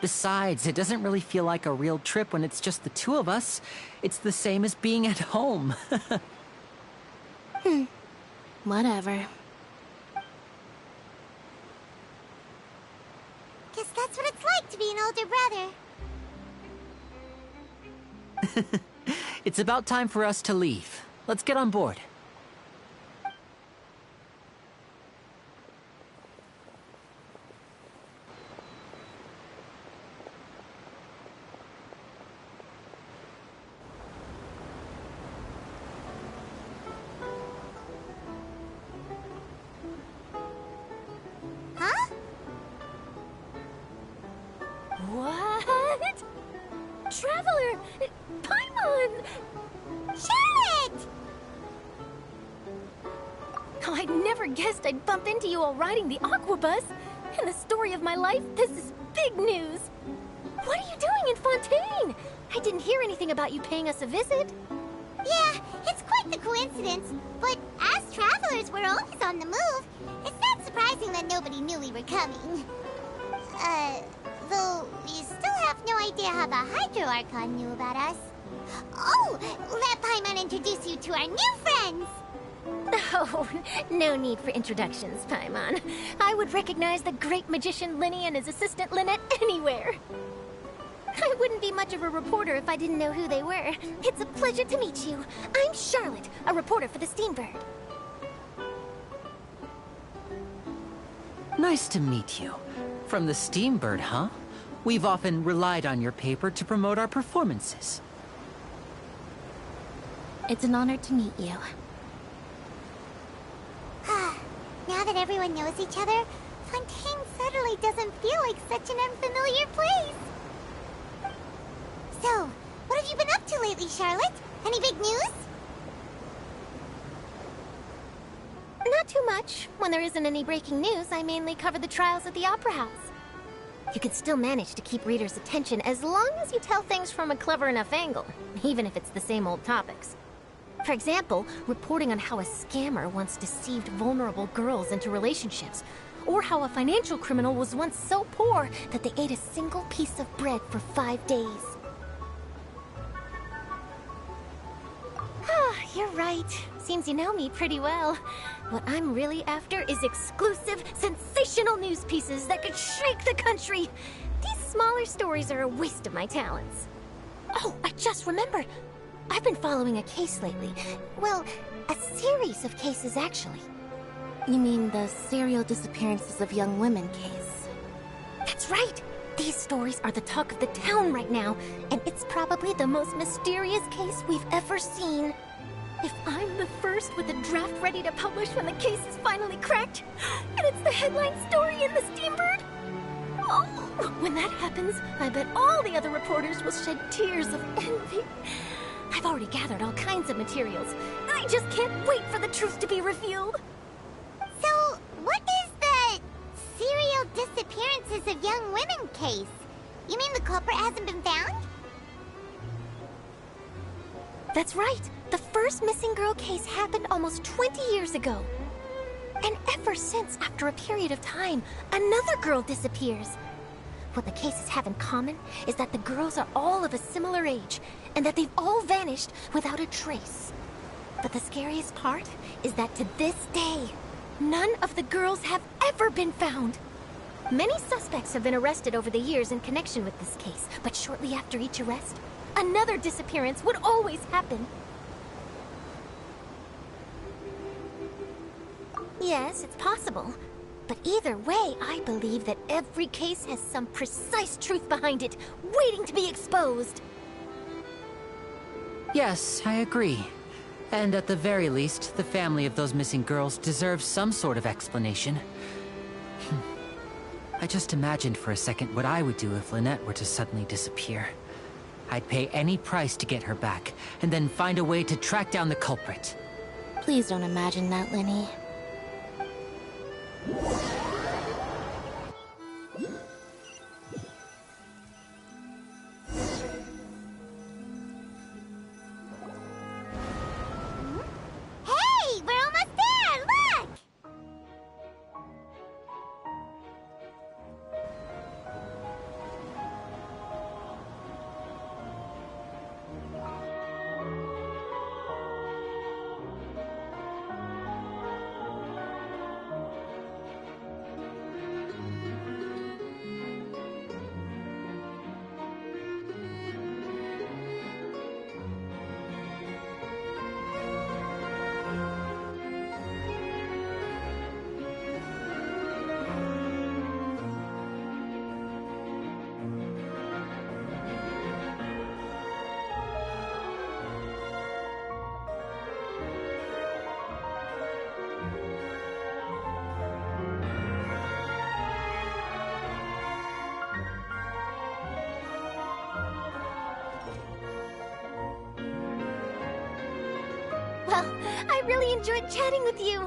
Besides, it doesn't really feel like a real trip when it's just the two of us. It's the same as being at home. Whatever. Guess that's what it's like to be an older brother. It's about time for us to leave. Let's get on board. Huh? What? Traveler! Paimon! Charlotte! Oh, I'd never guessed I'd bump into you while riding the aquabus. In the story of my life, this is big news. What are you doing in Fontaine? I didn't hear anything about you paying us a visit. Yeah, it's quite the coincidence, but as travelers, we're always on the move. It's not surprising that nobody knew we were coming. Though we still have no idea how the Hydro Archon knew about us. Oh, let Paimon introduce you to our new friends! Oh, no need for introductions, Paimon. I would recognize the great magician Lenny and his assistant Lynette anywhere. I wouldn't be much of a reporter if I didn't know who they were. It's a pleasure to meet you. I'm Charlotte, a reporter for the Steambird. Nice to meet you. From the Steambird, huh? We've often relied on your paper to promote our performances. It's an honor to meet you. Now that everyone knows each other, Fontaine suddenly doesn't feel like such an unfamiliar place. So, what have you been up to lately, Charlotte? Any big news? Not too much. When there isn't any breaking news, I mainly cover the trials at the Opera House. You can still manage to keep readers' attention as long as you tell things from a clever enough angle, even if it's the same old topics. For example, reporting on how a scammer once deceived vulnerable girls into relationships, or how a financial criminal was once so poor that they ate a single piece of bread for 5 days. Ah, you're right. Seems you know me pretty well. What I'm really after is exclusive, sensational news pieces that could shake the country. These smaller stories are a waste of my talents. Oh, I just remembered. I've been following a case lately. Well, a series of cases, actually. You mean the serial disappearances of young women case? That's right! These stories are the talk of the town right now, and it's probably the most mysterious case we've ever seen. If I'm the first with a draft ready to publish when the case is finally cracked, and it's the headline story in the Steambird, oh, when that happens, I bet all the other reporters will shed tears of envy. I've already gathered all kinds of materials. I just can't wait for the truth to be revealed. So, what is the serial disappearances of young women case? You mean the culprit hasn't been found? That's right. The first missing girl case happened almost 20 years ago. And ever since, after a period of time, another girl disappears. What the cases have in common is that the girls are all of a similar age, and that they've all vanished without a trace. But the scariest part is that to this day, none of the girls have ever been found. Many suspects have been arrested over the years in connection with this case, but shortly after each arrest, another disappearance would always happen. Yes, it's possible. But either way, I believe that every case has some precise truth behind it, waiting to be exposed. Yes, I agree. And at the very least, the family of those missing girls deserves some sort of explanation. I just imagined for a second what I would do if Lynette were to suddenly disappear. I'd pay any price to get her back, and then find a way to track down the culprit. Please don't imagine that, Lenny. Hey, we're almost there! Look! Well, I really enjoyed chatting with you.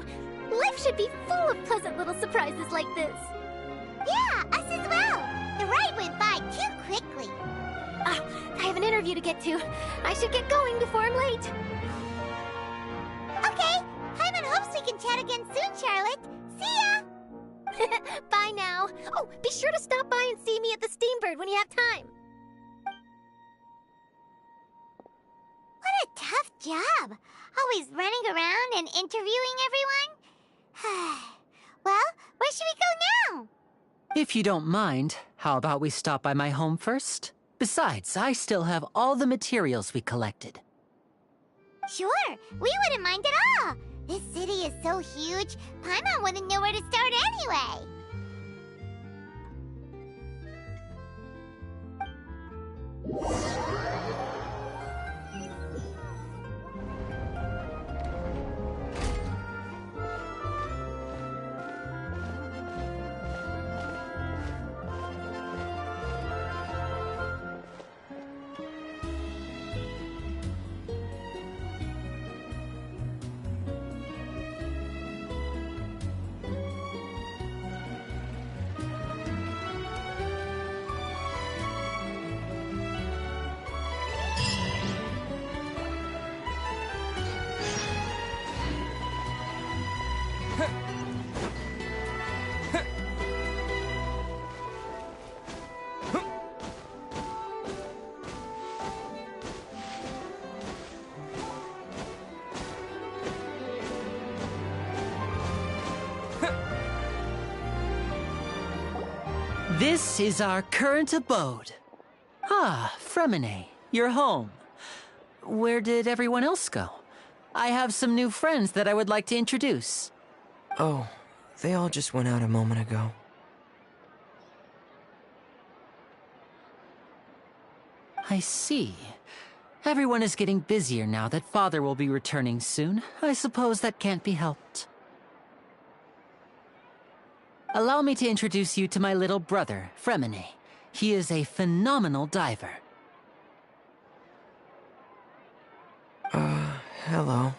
Life should be full of pleasant little surprises like this. Yeah, us as well. The ride went by too quickly. I have an interview to get to. I should get going before I'm late. Okay, Hyman hopes we can chat again soon, Charlotte. See ya! Bye now. Oh, be sure to stop by and see me at the Steambird when you have time. What a tough job. Always running around and interviewing everyone. Well, where should we go now? If you don't mind, how about we stop by my home first? Besides, I still have all the materials we collected. Sure, we wouldn't mind at all. This city is so huge, Paimon wouldn't know where to start anyway. This is our current abode. Ah, Fremine, you're home. Where did everyone else go? I have some new friends that I would like to introduce. Oh, they all just went out a moment ago. I see. Everyone is getting busier now that Father will be returning soon. I suppose that can't be helped. Allow me to introduce you to my little brother, Fremine. He is a phenomenal diver. Hello.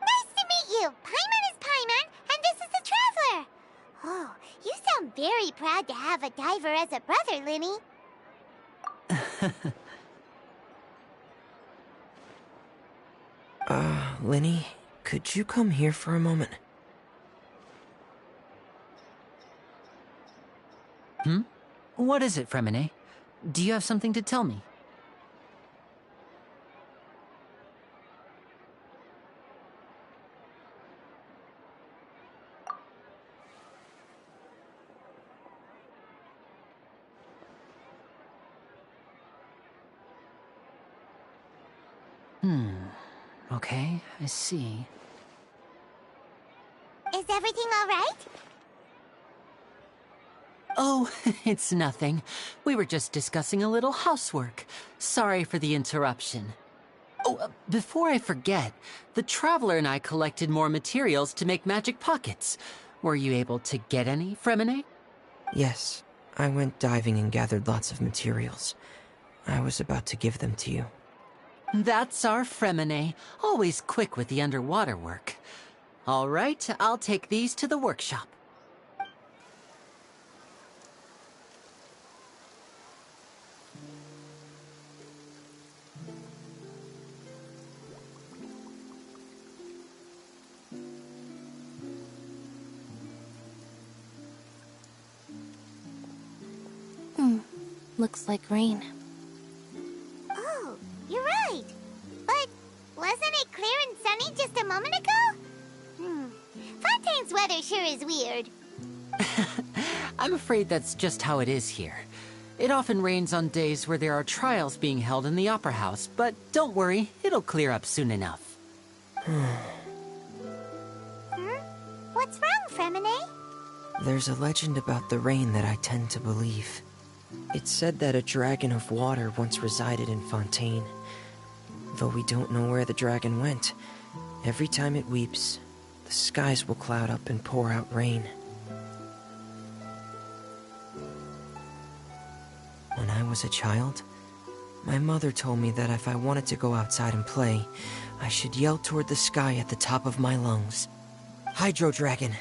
Nice to meet you! Paimon is Paimon, and this is the Traveler! Oh, you sound very proud to have a diver as a brother, Linny. Linny, could you come here for a moment? What is it, Fremine? Do you have something to tell me? Okay, I see. Is everything all right? Oh, it's nothing. We were just discussing a little housework. Sorry for the interruption. Oh, before I forget, the Traveler and I collected more materials to make magic pockets. Were you able to get any, Fremine? Yes, I went diving and gathered lots of materials. I was about to give them to you. That's our Fremine, always quick with the underwater work. All right, I'll take these to the workshop. Looks like rain. Oh, you're right. But wasn't it clear and sunny just a moment ago? Fontaine's weather sure is weird. I'm afraid that's just how it is here. It often rains on days where there are trials being held in the Opera House, but don't worry, it'll clear up soon enough. What's wrong, Fremine? There's a legend about the rain that I tend to believe. It's said that a dragon of water once resided in Fontaine. Though we don't know where the dragon went, every time it weeps, the skies will cloud up and pour out rain. When I was a child, my mother told me that if I wanted to go outside and play, I should yell toward the sky at the top of my lungs. Hydro Dragon!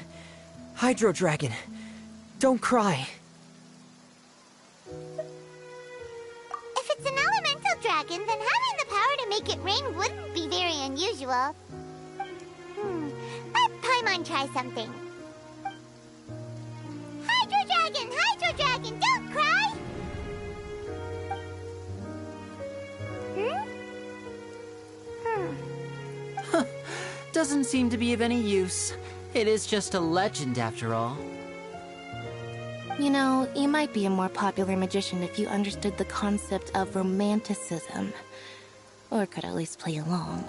Hydro Dragon! Don't cry! If it's an elemental dragon, then having the power to make it rain wouldn't be very unusual. Let Paimon try something. Hydro Dragon, don't cry! Doesn't seem to be of any use. It is just a legend after all. You know, you might be a more popular magician if you understood the concept of romanticism. Or could at least play along.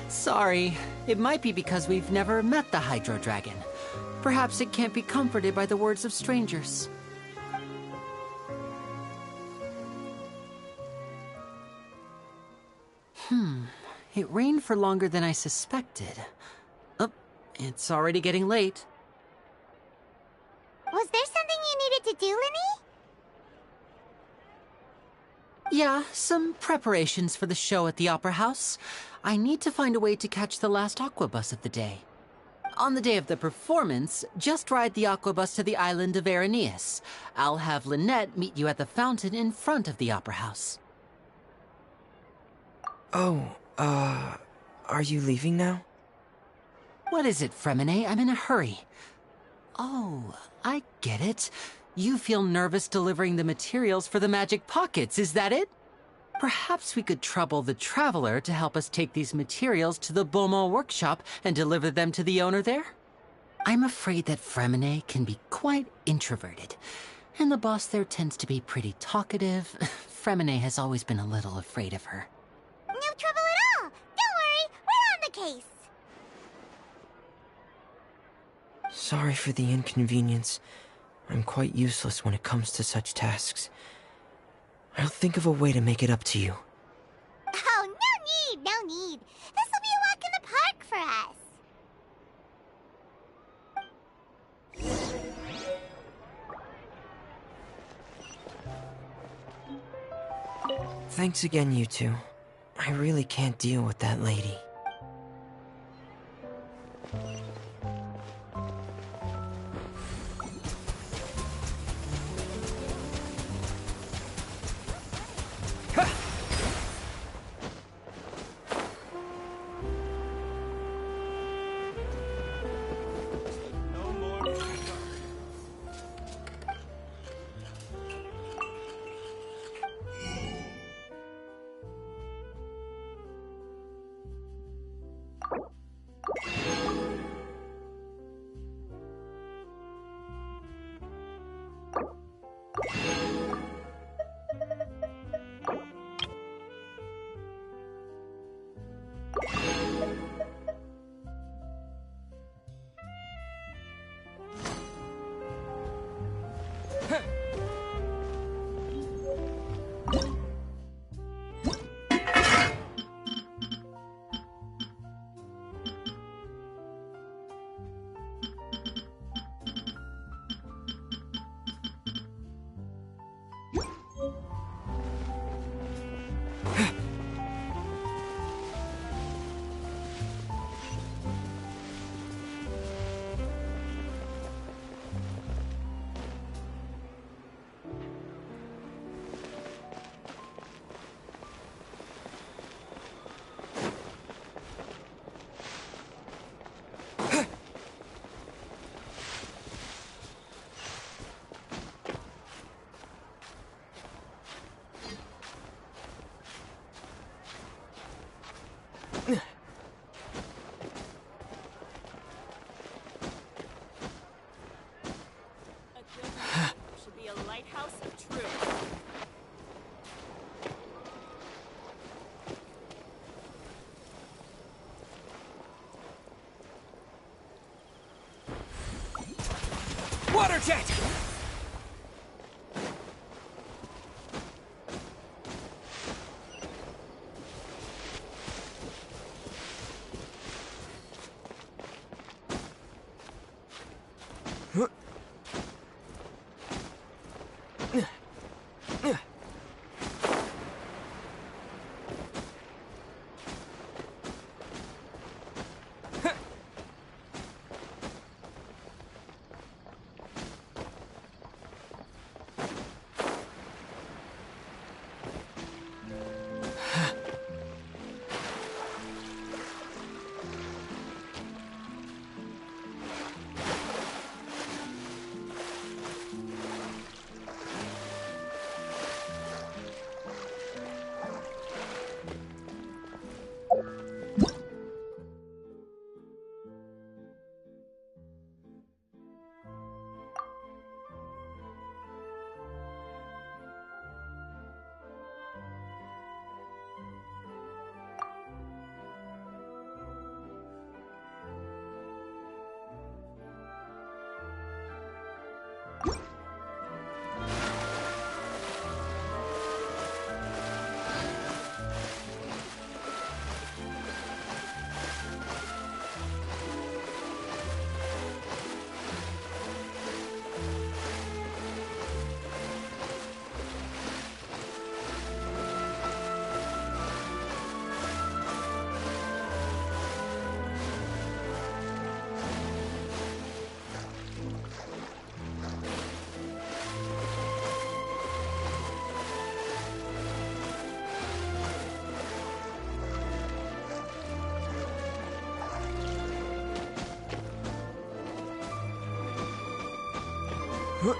Sorry. It might be because we've never met the Hydro Dragon. Perhaps it can't be comforted by the words of strangers. It rained for longer than I suspected. Oh, it's already getting late. Was there something you needed to do, Linny? Yeah, some preparations for the show at the Opera House. I need to find a way to catch the last aqua bus of the day. On the day of the performance, just ride the aqua bus to the island of Araneus. I'll have Lynette meet you at the fountain in front of the Opera House. Oh, Are you leaving now? What is it, Fremine? I'm in a hurry. Oh, I get it. You feel nervous delivering the materials for the magic pockets, is that it? Perhaps we could trouble the Traveler to help us take these materials to the Beaumont workshop and deliver them to the owner there? I'm afraid that Fremine can be quite introverted, and the boss there tends to be pretty talkative. Fremine has always been a little afraid of her. No trouble at all. Don't worry, we're on the case. Sorry for the inconvenience. I'm quite useless when it comes to such tasks. I'll think of a way to make it up to you. Oh, no need. This will be a walk in the park for us. Thanks again, you two. I really can't deal with that lady. Water jet! Hello?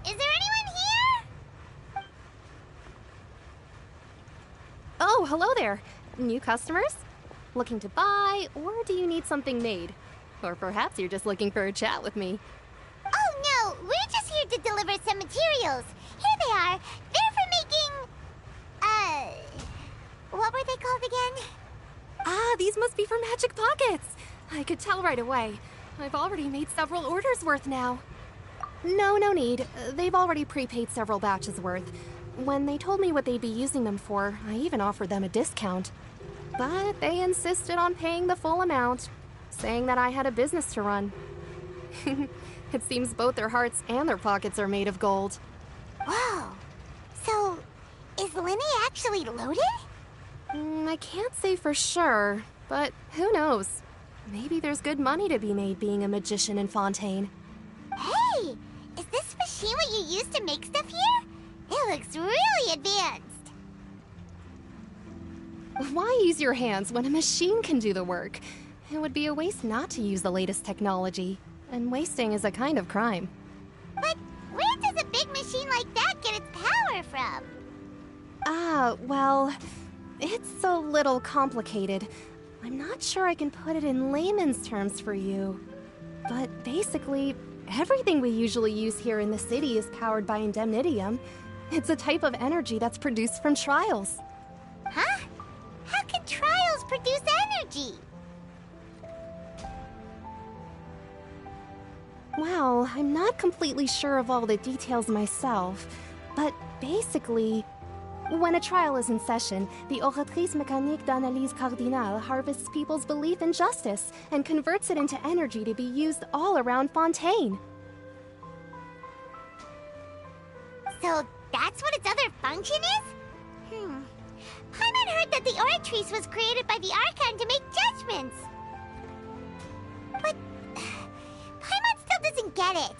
Is there anyone here? Oh, hello there. New customers? Looking to buy, or do you need something made? Or perhaps you're just looking for a chat with me. Oh no, we're just here to deliver some materials. Here they are. They're for making... what were they called again? Ah, these must be for Magic Pockets. I could tell right away. I've already made several orders worth now. No need. They've already prepaid several batches worth. When they told me what they'd be using them for, I even offered them a discount. But they insisted on paying the full amount, saying that I had a business to run. It seems both their hearts and their pockets are made of gold. Whoa. So, is Linny actually loaded? I can't say for sure, but who knows? Maybe there's good money to be made being a magician in Fontaine. Hey! Is this machine what you use to make stuff here? It looks really advanced. Why use your hands when a machine can do the work? It would be a waste not to use the latest technology, and wasting is a kind of crime. But where does a big machine like that get its power from? Well, it's a little complicated. I'm not sure I can put it in layman's terms for you. But basically, everything we usually use here in the city is powered by indemnitium. It's a type of energy that's produced from trials. Huh? How can trials produce energy? Well, I'm not completely sure of all the details myself, but basically, when a trial is in session, the Oratrice Mécanique d'Analyse Cardinale harvests people's belief in justice and converts it into energy to be used all around Fontaine. So that's what its other function is? Paimon heard that the Oratrice was created by the Archon to make judgments. But Paimon still doesn't get it.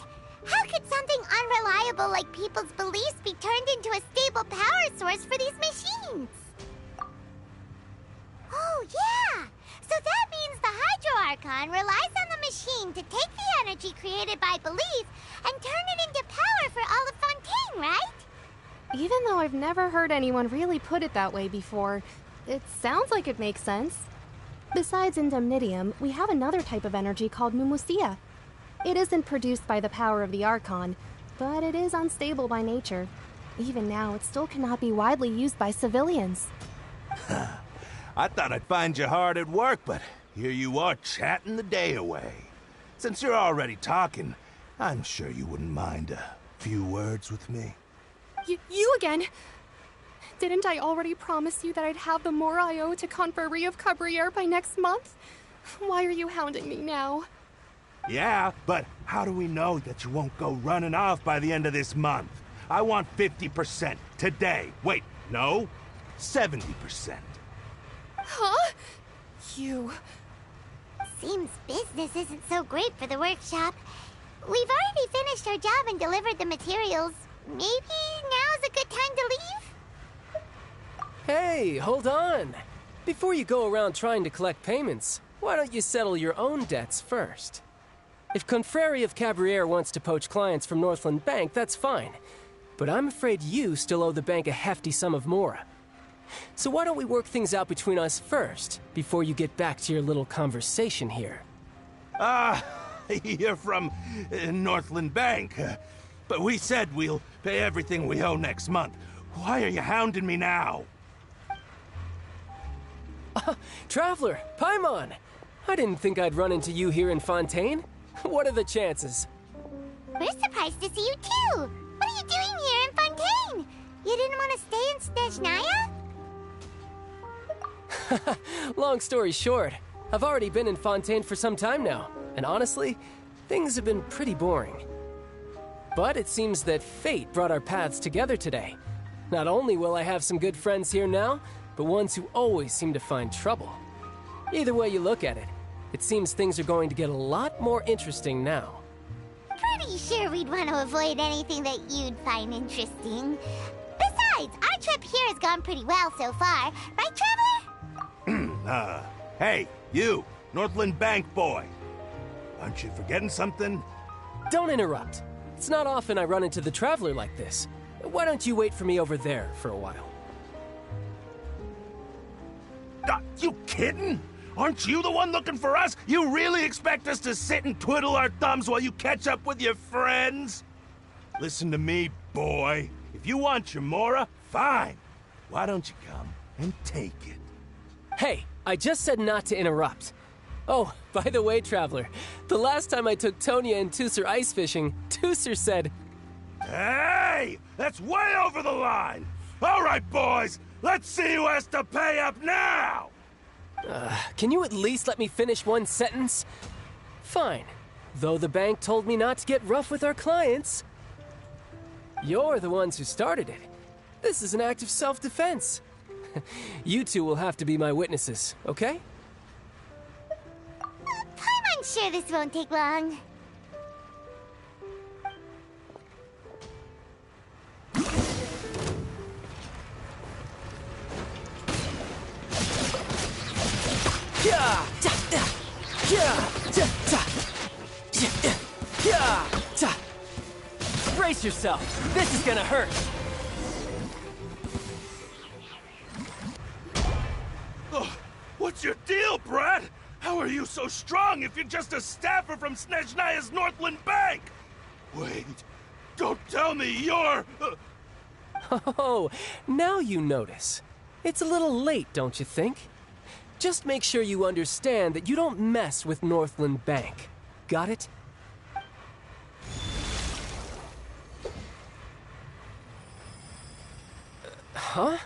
How could something unreliable like people's beliefs be turned into a stable power source for these machines? Oh, yeah! So that means the Hydro Archon relies on the machine to take the energy created by belief and turn it into power for all of Fontaine, right? Even though I've never heard anyone really put it that way before, it sounds like it makes sense. Besides indemnitium, we have another type of energy called mumusia. It isn't produced by the power of the Archon, but it is unstable by nature. Even now, it still cannot be widely used by civilians. I thought I'd find you hard at work, but here you are chatting the day away. Since you're already talking, I'm sure you wouldn't mind a few words with me. You again? Didn't I already promise you that I'd have the more I owe to Confrérie of Cabriere by next month? Why are you hounding me now? Yeah, but how do we know that you won't go running off by the end of this month? I want 50% today. Wait, no, 70%. Huh? You... Seems business isn't so great for the workshop. We've already finished our job and delivered the materials. Maybe now's a good time to leave? Hey, hold on. Before you go around trying to collect payments, why don't you settle your own debts first? If Confrérie of Cabriere wants to poach clients from Northland Bank, that's fine. But I'm afraid you still owe the bank a hefty sum of mora. So why don't we work things out between us first, before you get back to your little conversation here? You're from Northland Bank. But we said we'll pay everything we owe next month. Why are you hounding me now? Traveler, Paimon! I didn't think I'd run into you here in Fontaine. What are the chances? We're surprised to see you too! What are you doing here in Fontaine? You didn't want to stay in Snezhnaya? Long story short, I've already been in Fontaine for some time now, and honestly, things have been pretty boring. But it seems that fate brought our paths together today. Not only will I have some good friends here now, but ones who always seem to find trouble. Either way you look at it, it seems things are going to get a lot more interesting now. Pretty sure we'd want to avoid anything that you'd find interesting. Besides, our trip here has gone pretty well so far. Right, Traveler? Hey, you, Northland Bank boy. Aren't you forgetting something? Don't interrupt. It's not often I run into the Traveler like this. Why don't you wait for me over there for a while? You kidding? Aren't you the one looking for us? You really expect us to sit and twiddle our thumbs while you catch up with your friends? Listen to me, boy. If you want your mora, fine. Why don't you come and take it? Hey, I just said not to interrupt. Oh, by the way, Traveler, the last time I took Tonya and Tusser ice fishing, Tusser said... Hey! That's way over the line! All right, boys, let's see who has to pay up now! Can you at least let me finish one sentence? Fine. Though the bank told me not to get rough with our clients. You're the ones who started it. This is an act of self-defense. You two will have to be my witnesses, okay? I'm sure this won't take long. Brace yourself. This is gonna hurt. Oh, what's your deal, Brad? How are you so strong if you're just a staffer from Snezhnaya's Northland Bank? Wait, don't tell me you're... Oh, now you notice. It's a little late, don't you think? Just make sure you understand that you don't mess with Northland Bank. Got it? Huh?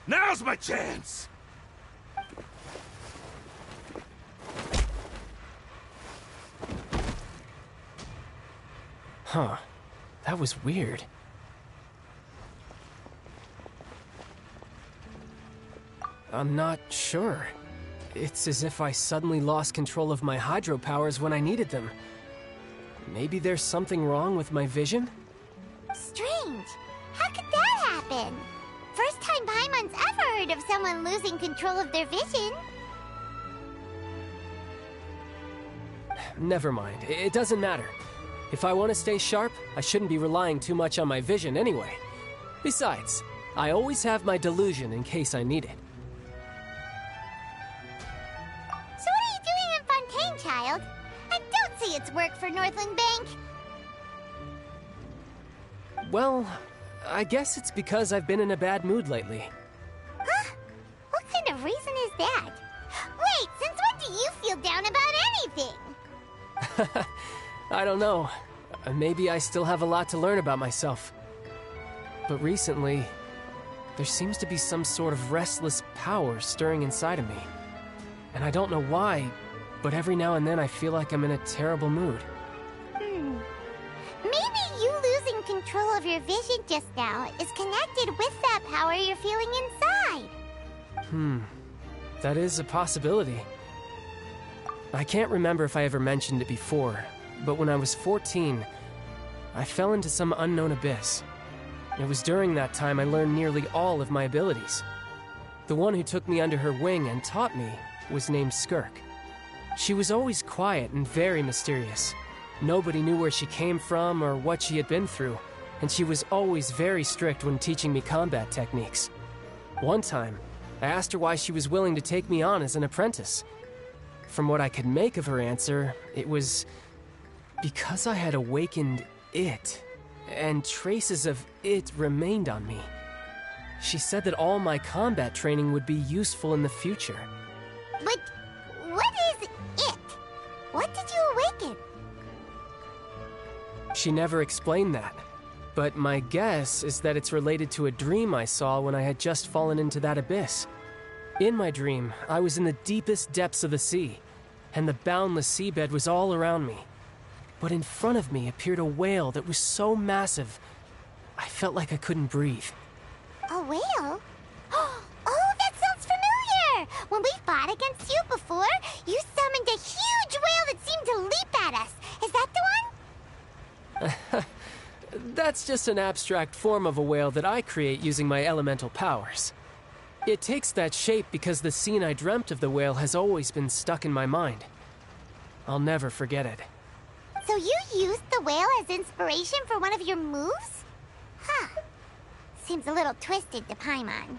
Now's my chance! Huh. That was weird. I'm not sure. It's as if I suddenly lost control of my hydro powers when I needed them. Maybe there's something wrong with my vision? Strange. How could that happen? First time Paimon's ever heard of someone losing control of their vision. Never mind. It doesn't matter. If I want to stay sharp, I shouldn't be relying too much on my vision anyway. Besides, I always have my delusion in case I need it. So what are you doing in Fontaine, child? I don't see it's work for Northland Bank. Well, I guess it's because I've been in a bad mood lately. Huh? What kind of reason is that? Wait, since when do you feel down about anything? I don't know. Maybe I still have a lot to learn about myself. But recently, there seems to be some sort of restless power stirring inside of me. And I don't know why, but every now and then I feel like I'm in a terrible mood. Maybe you losing control of your vision just now is connected with that power you're feeling inside. That is a possibility. I can't remember if I ever mentioned it before, but when I was 14, I fell into some unknown abyss. It was during that time I learned nearly all of my abilities. The one who took me under her wing and taught me was named Skirk. She was always quiet and very mysterious. Nobody knew where she came from or what she had been through, and she was always very strict when teaching me combat techniques. One time, I asked her why she was willing to take me on as an apprentice. From what I could make of her answer, it was because I had awakened it, and traces of it remained on me. She said that all my combat training would be useful in the future. But what is it? What did you awaken? She never explained that, but my guess is that it's related to a dream I saw when I had just fallen into that abyss. In my dream, I was in the deepest depths of the sea, and the boundless seabed was all around me. But in front of me appeared a whale that was so massive, I felt like I couldn't breathe. A whale? Oh, that sounds familiar! When we fought against you before, you summoned a huge whale that seemed to leap at us. Is that the one? That's just an abstract form of a whale that I create using my elemental powers. It takes that shape because the scene I dreamt of the whale has always been stuck in my mind. I'll never forget it. So you used the whale as inspiration for one of your moves? Huh. Seems a little twisted to Paimon.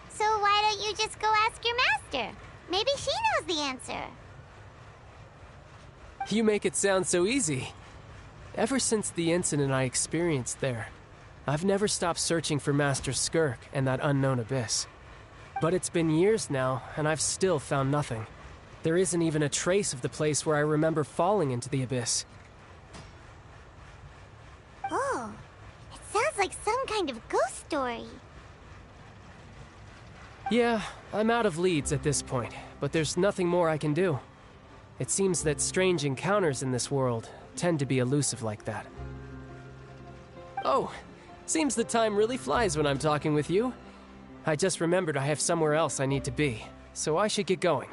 So why don't you just go ask your master? Maybe she knows the answer. You make it sound so easy. Ever since the incident I experienced there, I've never stopped searching for Master Skirk and that unknown abyss. But it's been years now, and I've still found nothing. There isn't even a trace of the place where I remember falling into the abyss. Oh, it sounds like some kind of ghost story. Yeah, I'm out of leads at this point, but there's nothing more I can do. It seems that strange encounters in this world tend to be elusive like that. Oh, seems the time really flies when I'm talking with you. I just remembered I have somewhere else I need to be, so I should get going.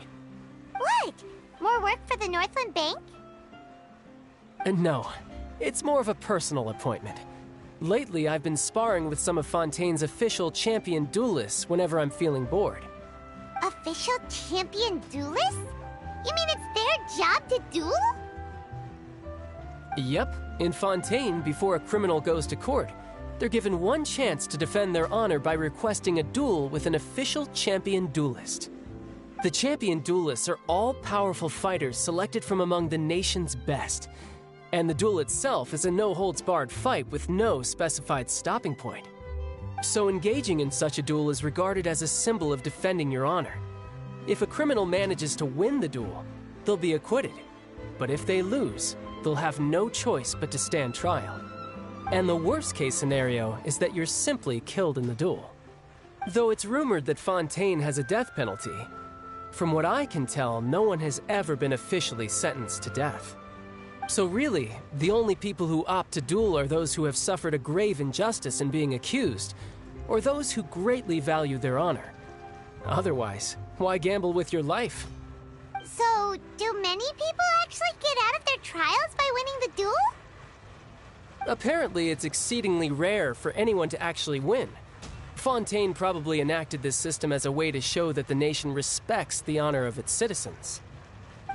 What? More work for the Northland Bank? No, it's more of a personal appointment. Lately, I've been sparring with some of Fontaine's official champion duelists whenever I'm feeling bored. Official champion duelists? You mean it's their job to duel? Yep, in Fontaine, before a criminal goes to court, they're given one chance to defend their honor by requesting a duel with an official champion duelist. The champion duelists are all powerful fighters selected from among the nation's best, and the duel itself is a no-holds-barred fight with no specified stopping point. So engaging in such a duel is regarded as a symbol of defending your honor. If a criminal manages to win the duel, they'll be acquitted, but if they lose, they'll have no choice but to stand trial. And the worst-case scenario is that you're simply killed in the duel. Though it's rumored that Fontaine has a death penalty, from what I can tell, no one has ever been officially sentenced to death. So really, the only people who opt to duel are those who have suffered a grave injustice in being accused, or those who greatly value their honor. Otherwise, why gamble with your life? So, do many people actually get out of their trials by winning the duel? Apparently, it's exceedingly rare for anyone to actually win. Fontaine probably enacted this system as a way to show that the nation respects the honor of its citizens.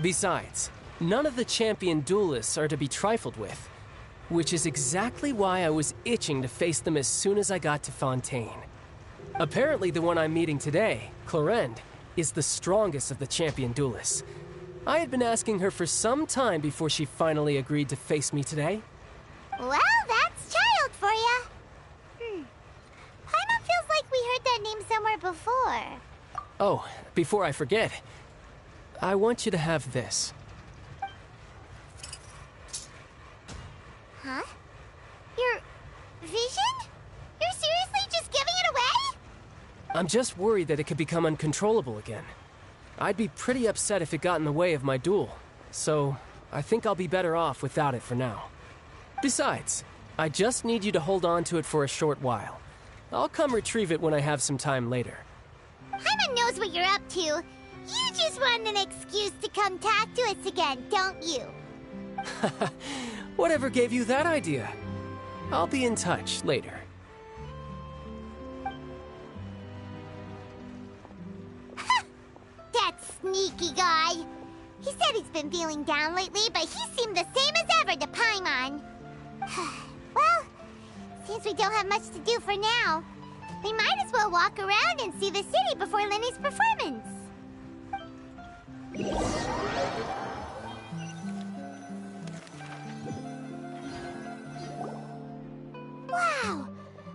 Besides, none of the champion duelists are to be trifled with, which is exactly why I was itching to face them as soon as I got to Fontaine. Apparently, the one I'm meeting today, Clorinde, is the strongest of the champion duelists. I had been asking her for some time before she finally agreed to face me today. Well, that's child for ya. Paimon feels like we heard that name somewhere before. Oh, before I forget, I want you to have this. Huh? Your vision? You're seriously just giving it away? I'm just worried that it could become uncontrollable again. I'd be pretty upset if it got in the way of my duel, so I think I'll be better off without it for now. Besides, I just need you to hold on to it for a short while. I'll come retrieve it when I have some time later. Paimon knows what you're up to. You just want an excuse to come talk to us again, don't you? Whatever gave you that idea? I'll be in touch later. lucky guy. He said he's been feeling down lately, but he seemed the same as ever to Paimon. Well, since we don't have much to do for now, we might as well walk around and see the city before Lenny's performance. Wow!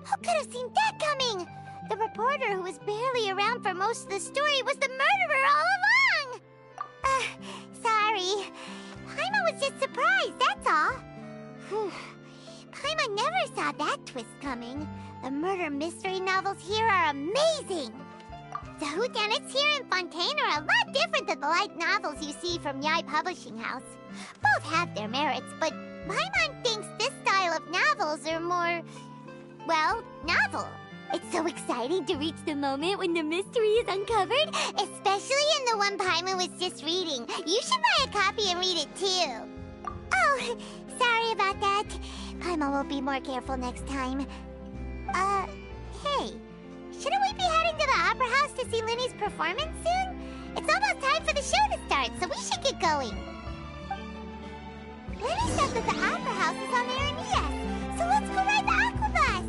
Who could have seen that coming? The reporter who was barely around for most of the story was the murderer all along! Sorry. Paimon was just surprised, that's all. Whew. Paimon never saw that twist coming. The murder mystery novels here are amazing! The whodunits here in Fontaine are a lot different than the light novels you see from Yai Publishing House. Both have their merits, but Paimon thinks this style of novels are more, well, novel. It's so exciting to reach the moment when the mystery is uncovered, especially in the one Paimon was just reading. You should buy a copy and read it too. Oh, sorry about that. Paimon will be more careful next time. Hey, shouldn't we be heading to the Opera House to see Lenny's performance soon? It's almost time for the show to start, so we should get going. Lenny said that the Opera House is on Aranea, so let's go ride the Aquabus!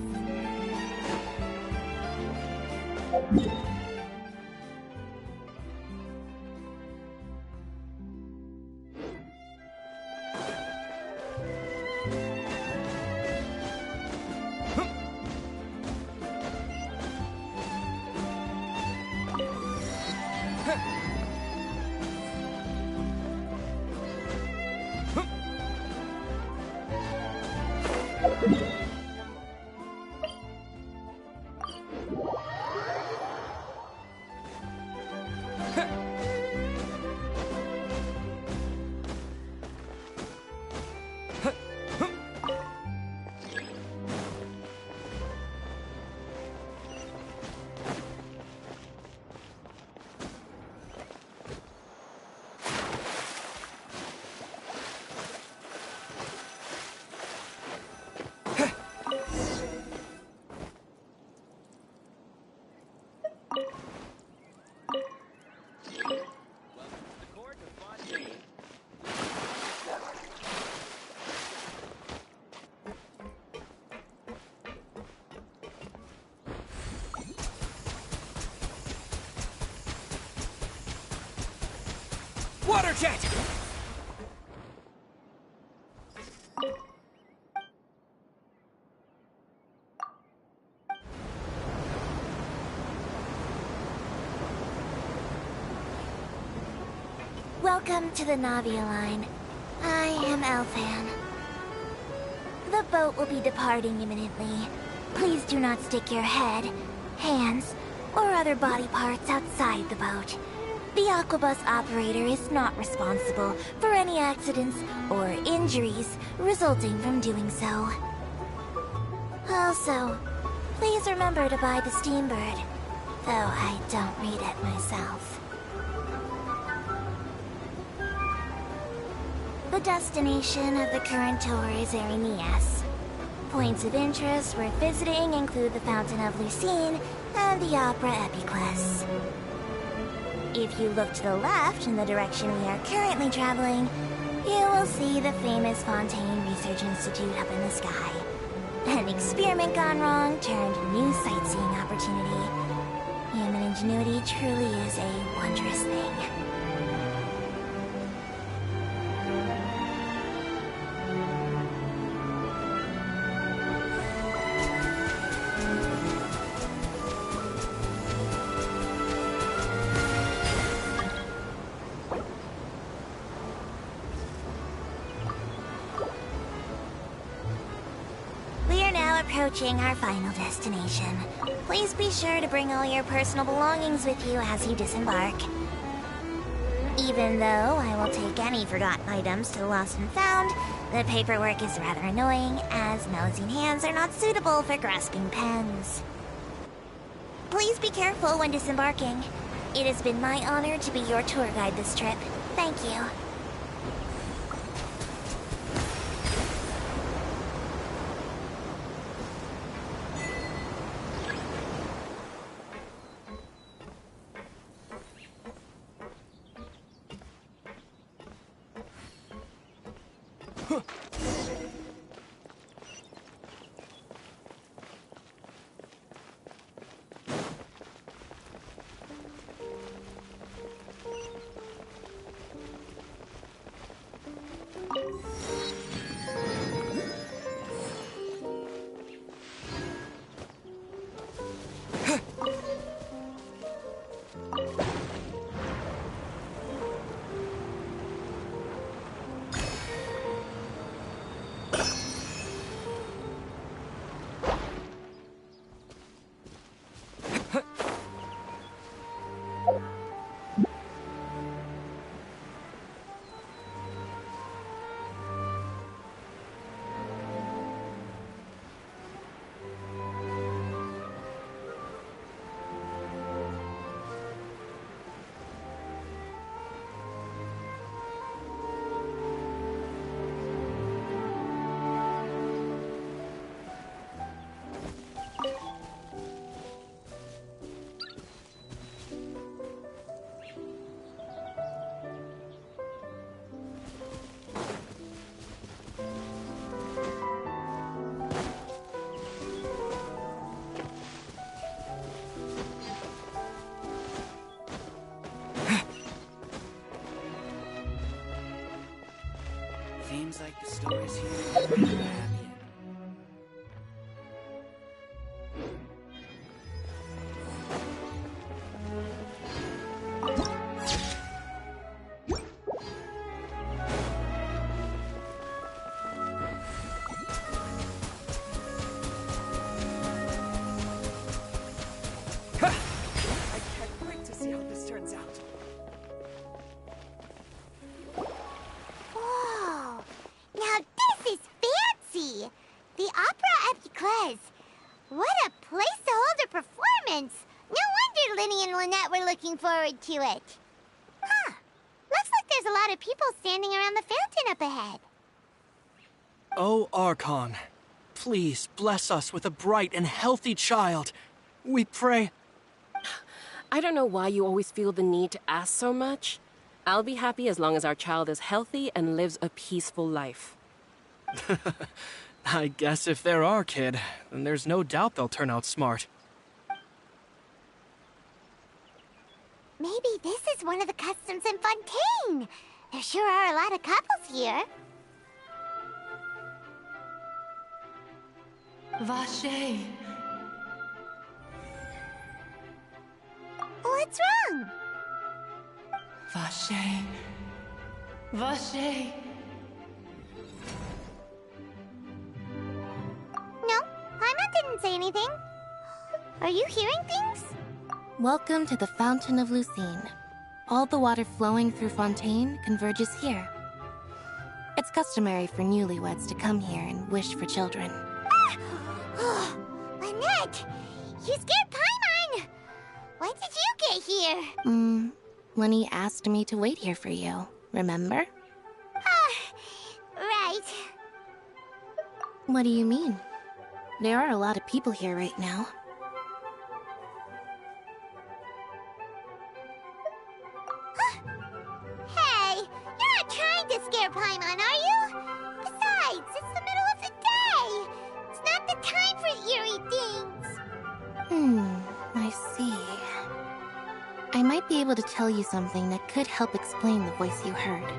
Water jet! Welcome to the Navia line. I am Elfan. The boat will be departing imminently. Please do not stick your head, hands, or other body parts outside the boat. The Aquabus operator is not responsible for any accidents or injuries resulting from doing so. Also, please remember to buy the Steambird, though I don't read it myself. The destination of the current tour is Aranea. Points of interest worth visiting include the Fountain of Lucine and the Opera Epiclese. If you look to the left in the direction we are currently traveling, you will see the famous Fontaine Research Institute up in the sky. An experiment gone wrong turned new sightseeing opportunity. Human ingenuity truly is a wondrous thing. Approaching our final destination. Please be sure to bring all your personal belongings with you as you disembark. Even though I will take any forgotten items to the lost and found, the paperwork is rather annoying, as Melusine hands are not suitable for grasping pens. Please be careful when disembarking. It has been my honor to be your tour guide this trip. Thank you. Seems like the stories here are pretty happy. I can't wait to see how this turns out. Whoa! Now this is fancy! The Opera Epiclese. What a place to hold a performance! No wonder Linny and Lynette were looking forward to it. Huh. Looks like there's a lot of people standing around the fountain up ahead. Oh, Archon, please bless us with a bright and healthy child. We pray. I don't know why you always feel the need to ask so much. I'll be happy as long as our child is healthy and lives a peaceful life. I guess if they're our kid, then there's no doubt they'll turn out smart. Maybe this is one of the customs in Fontaine. There sure are a lot of couples here. Vache. What's wrong? Vache. Vache. No, Paimon didn't say anything. Are you hearing things? Welcome to the Fountain of Lucine. All the water flowing through Fontaine converges here. It's customary for newlyweds to come here and wish for children. Ah! Lynette! You scared Paimon! When did you get here? Lenny asked me to wait here for you, remember? Right. What do you mean? There are a lot of people here right now. Hey, you're not trying to scare Paimon, are you? Besides, it's the middle of the day. It's not the time for eerie things. I see. I might be able to tell you something that could help explain the voice you heard.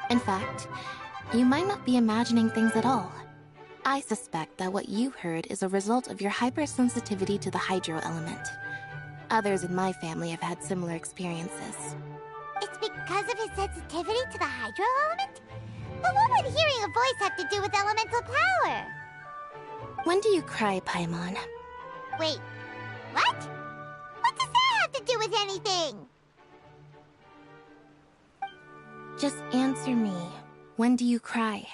In fact, you might not be imagining things at all. I suspect that what you heard is a result of your hypersensitivity to the hydro element. Others in my family have had similar experiences. It's because of his sensitivity to the hydro element? But what would hearing a voice have to do with elemental power? When do you cry, Paimon? Wait, what? What does that have to do with anything? Just answer me. When do you cry?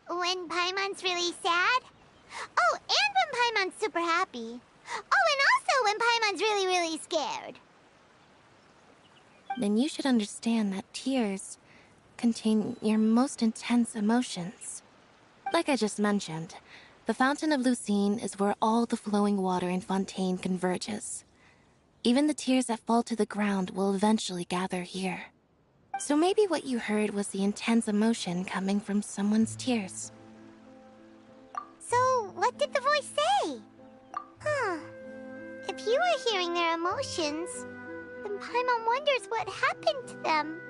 When Paimon's really sad? Oh, and when Paimon's super happy. Oh, and also when Paimon's really, really scared. Then you should understand that tears contain your most intense emotions. Like I just mentioned, the Fountain of Lucine is where all the flowing water in Fontaine converges. Even the tears that fall to the ground will eventually gather here. So maybe what you heard was the intense emotion coming from someone's tears. So, what did the voice say? Huh. If you were hearing their emotions, then Paimon wonders what happened to them.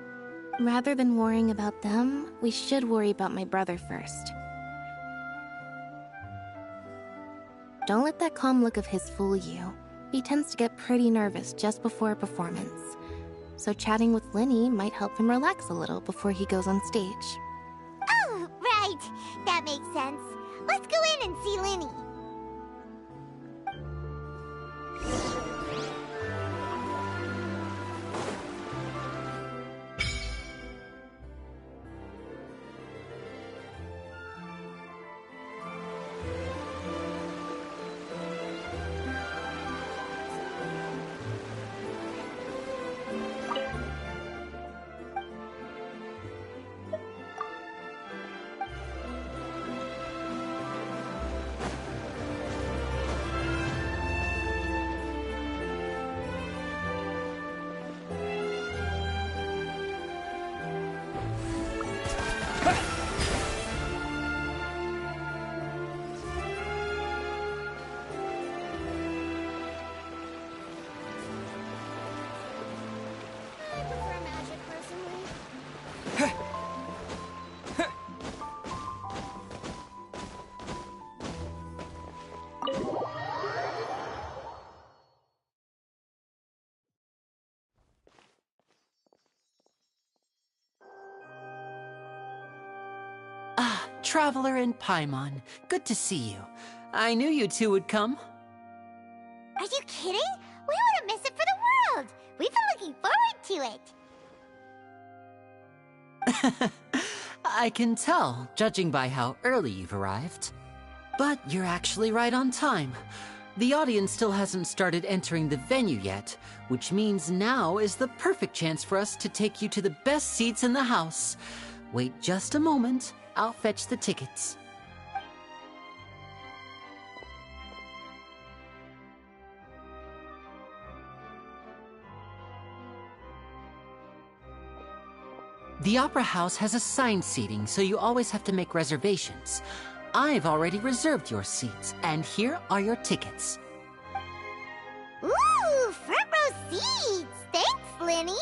Rather than worrying about them, we should worry about my brother first. Don't let that calm look of his fool you. He tends to get pretty nervous just before a performance. So chatting with Linny might help him relax a little before he goes on stage. Oh, right. That makes sense. Let's go in and see Linny. Traveler and Paimon, good to see you. I knew you two would come. Are you kidding? We wouldn't miss it for the world. We've been looking forward to it. I can tell, judging by how early you've arrived. But you're actually right on time. The audience still hasn't started entering the venue yet, which means now is the perfect chance for us to take you to the best seats in the house. Wait just a moment. I'll fetch the tickets. The Opera House has assigned seating, so you always have to make reservations. I've already reserved your seats, and here are your tickets. Ooh, front row seats! Thanks, Linny!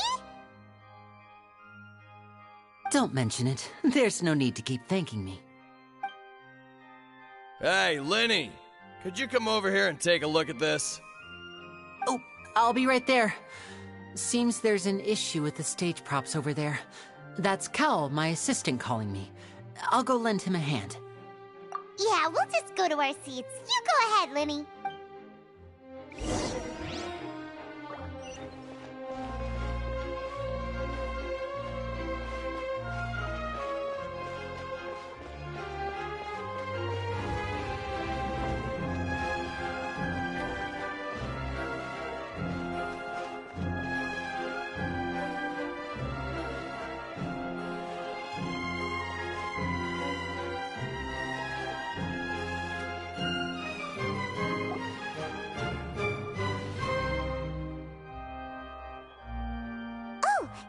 Don't mention it. There's no need to keep thanking me. Hey, Linny! Could you come over here and take a look at this? Oh, I'll be right there. Seems there's an issue with the stage props over there. That's Cal, my assistant, calling me. I'll go lend him a hand. Yeah, we'll just go to our seats. You go ahead, Linny.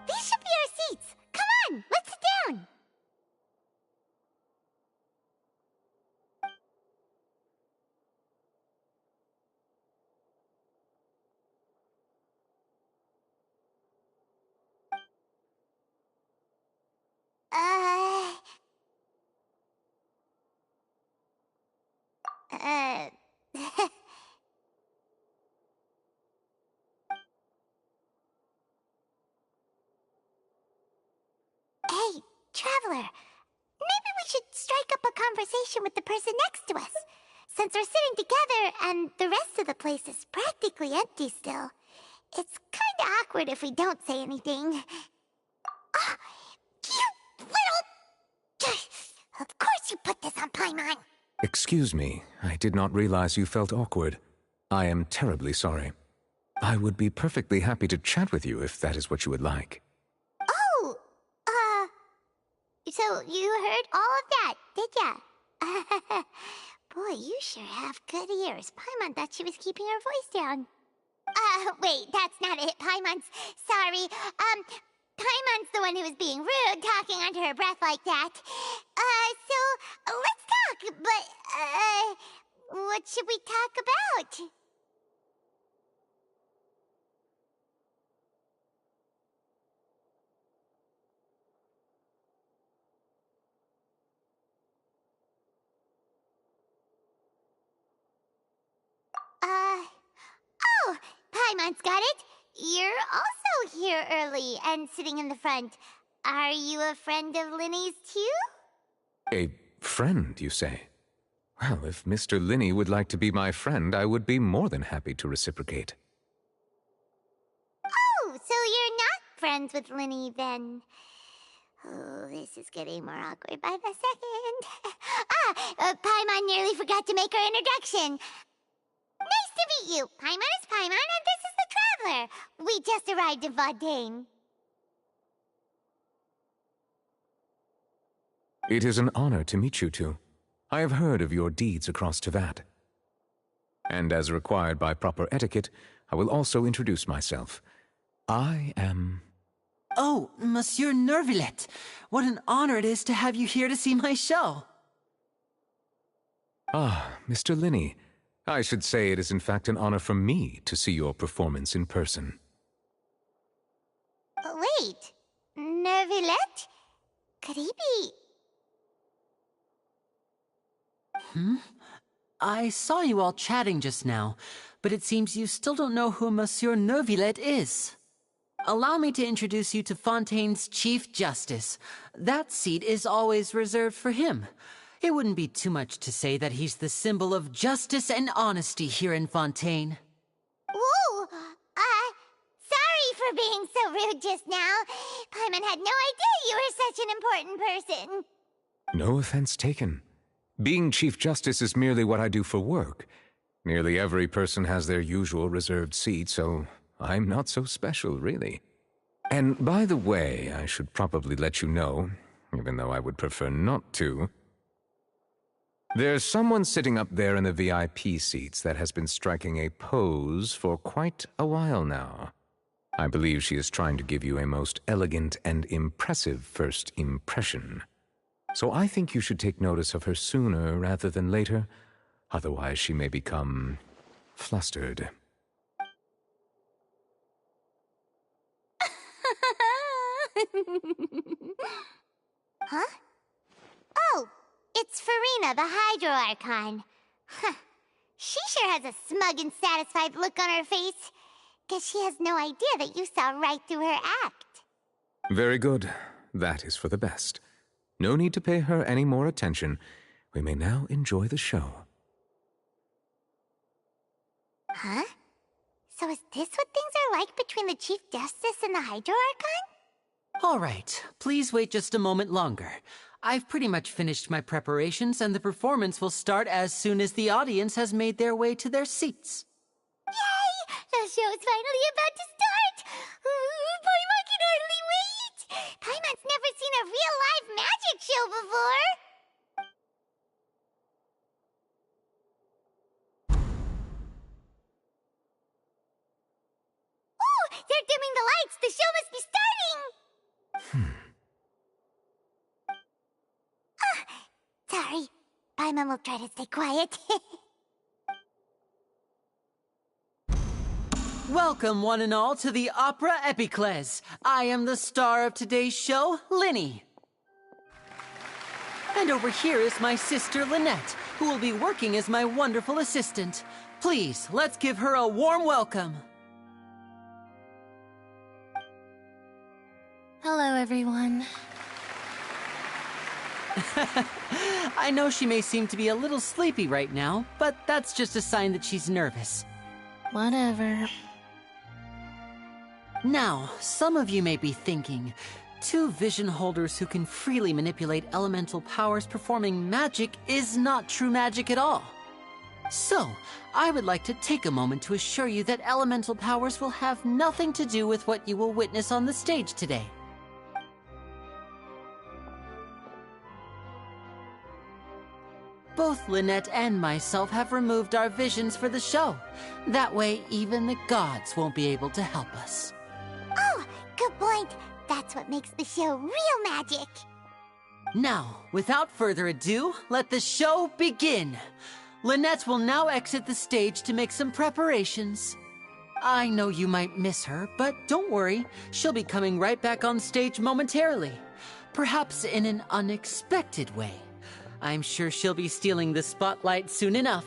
These should be our seats. Come on, let's sit down. Hey, Traveler. Maybe we should strike up a conversation with the person next to us. Since we're sitting together and the rest of the place is practically empty still, it's kinda awkward if we don't say anything. Ah, you little... Of course you put this on Paimon. Excuse me, I did not realize you felt awkward. I am terribly sorry. I would be perfectly happy to chat with you if that is what you would like. Oh, so you heard all of that, did ya? Boy, you sure have good ears. Paimon thought she was keeping her voice down. Wait, that's not it. Paimon's sorry. Paimon's the one who was being rude, talking under her breath like that. So let's talk, but, what should we talk about? Oh, Paimon's got it. You're also here early and sitting in the front. Are you a friend of Linny's too? A friend, you say? Well, if Mr. Linney would like to be my friend, I would be more than happy to reciprocate. Oh, so you're not friends with Linny then? Oh, this is getting more awkward by the second. Paimon nearly forgot to make her introduction. Nice to meet you. Paimon is Paimon, and this is the Traveler. We just arrived in Fontaine. It is an honor to meet you two. I have heard of your deeds across Tevat. And as required by proper etiquette, I will also introduce myself. I am... Oh, Monsieur Nervillet. What an honor it is to have you here to see my show. Ah, Mr. Linney. I should say it is in fact an honor for me to see your performance in person. Wait, Nervillet? Could he be... I saw you all chatting just now, but it seems you still don't know who Monsieur Nervillet is. Allow me to introduce you to Fontaine's Chief Justice. That seat is always reserved for him. It wouldn't be too much to say that he's the symbol of justice and honesty here in Fontaine. Whoa! Sorry for being so rude just now. Paimon had no idea you were such an important person. No offense taken. Being Chief Justice is merely what I do for work. Nearly every person has their usual reserved seat, so I'm not so special, really. And by the way, I should probably let you know, even though I would prefer not to. There's someone sitting up there in the VIP seats that has been striking a pose for quite a while now. I believe she is trying to give you a most elegant and impressive first impression. So I think you should take notice of her sooner rather than later. Otherwise, she may become flustered. Huh? Oh, it's Farina, the Hydro Archon. Huh. She sure has a smug and satisfied look on her face. Guess she has no idea that you saw right through her act. Very good. That is for the best. No need to pay her any more attention. We may now enjoy the show. Huh? So is this what things are like between the Chief Justice and the Hydro Archon? All right, please wait just a moment longer. I've pretty much finished my preparations, and the performance will start as soon as the audience has made their way to their seats. Yay! The show's finally about to start! Paimon can hardly wait! Paimon's never seen a real live magic show before! Ooh! They're dimming the lights! The show must be starting! Sorry. Paimon will try to stay quiet. Welcome, one and all, to the Opera Epiclese. I am the star of today's show, Linny. And over here is my sister, Lynette, who will be working as my wonderful assistant. Please, let's give her a warm welcome. Hello, everyone. I know she may seem to be a little sleepy right now, but that's just a sign that she's nervous. Whatever. Now, some of you may be thinking, two vision holders who can freely manipulate elemental powers performing magic is not true magic at all. So, I would like to take a moment to assure you that elemental powers will have nothing to do with what you will witness on the stage today. Both Lynette and myself have removed our visions for the show. That way, even the gods won't be able to help us. Oh, good point. That's what makes the show real magic. Now, without further ado, let the show begin. Lynette will now exit the stage to make some preparations. I know you might miss her, but don't worry. She'll be coming right back on stage momentarily. Perhaps in an unexpected way. I'm sure she'll be stealing the spotlight soon enough.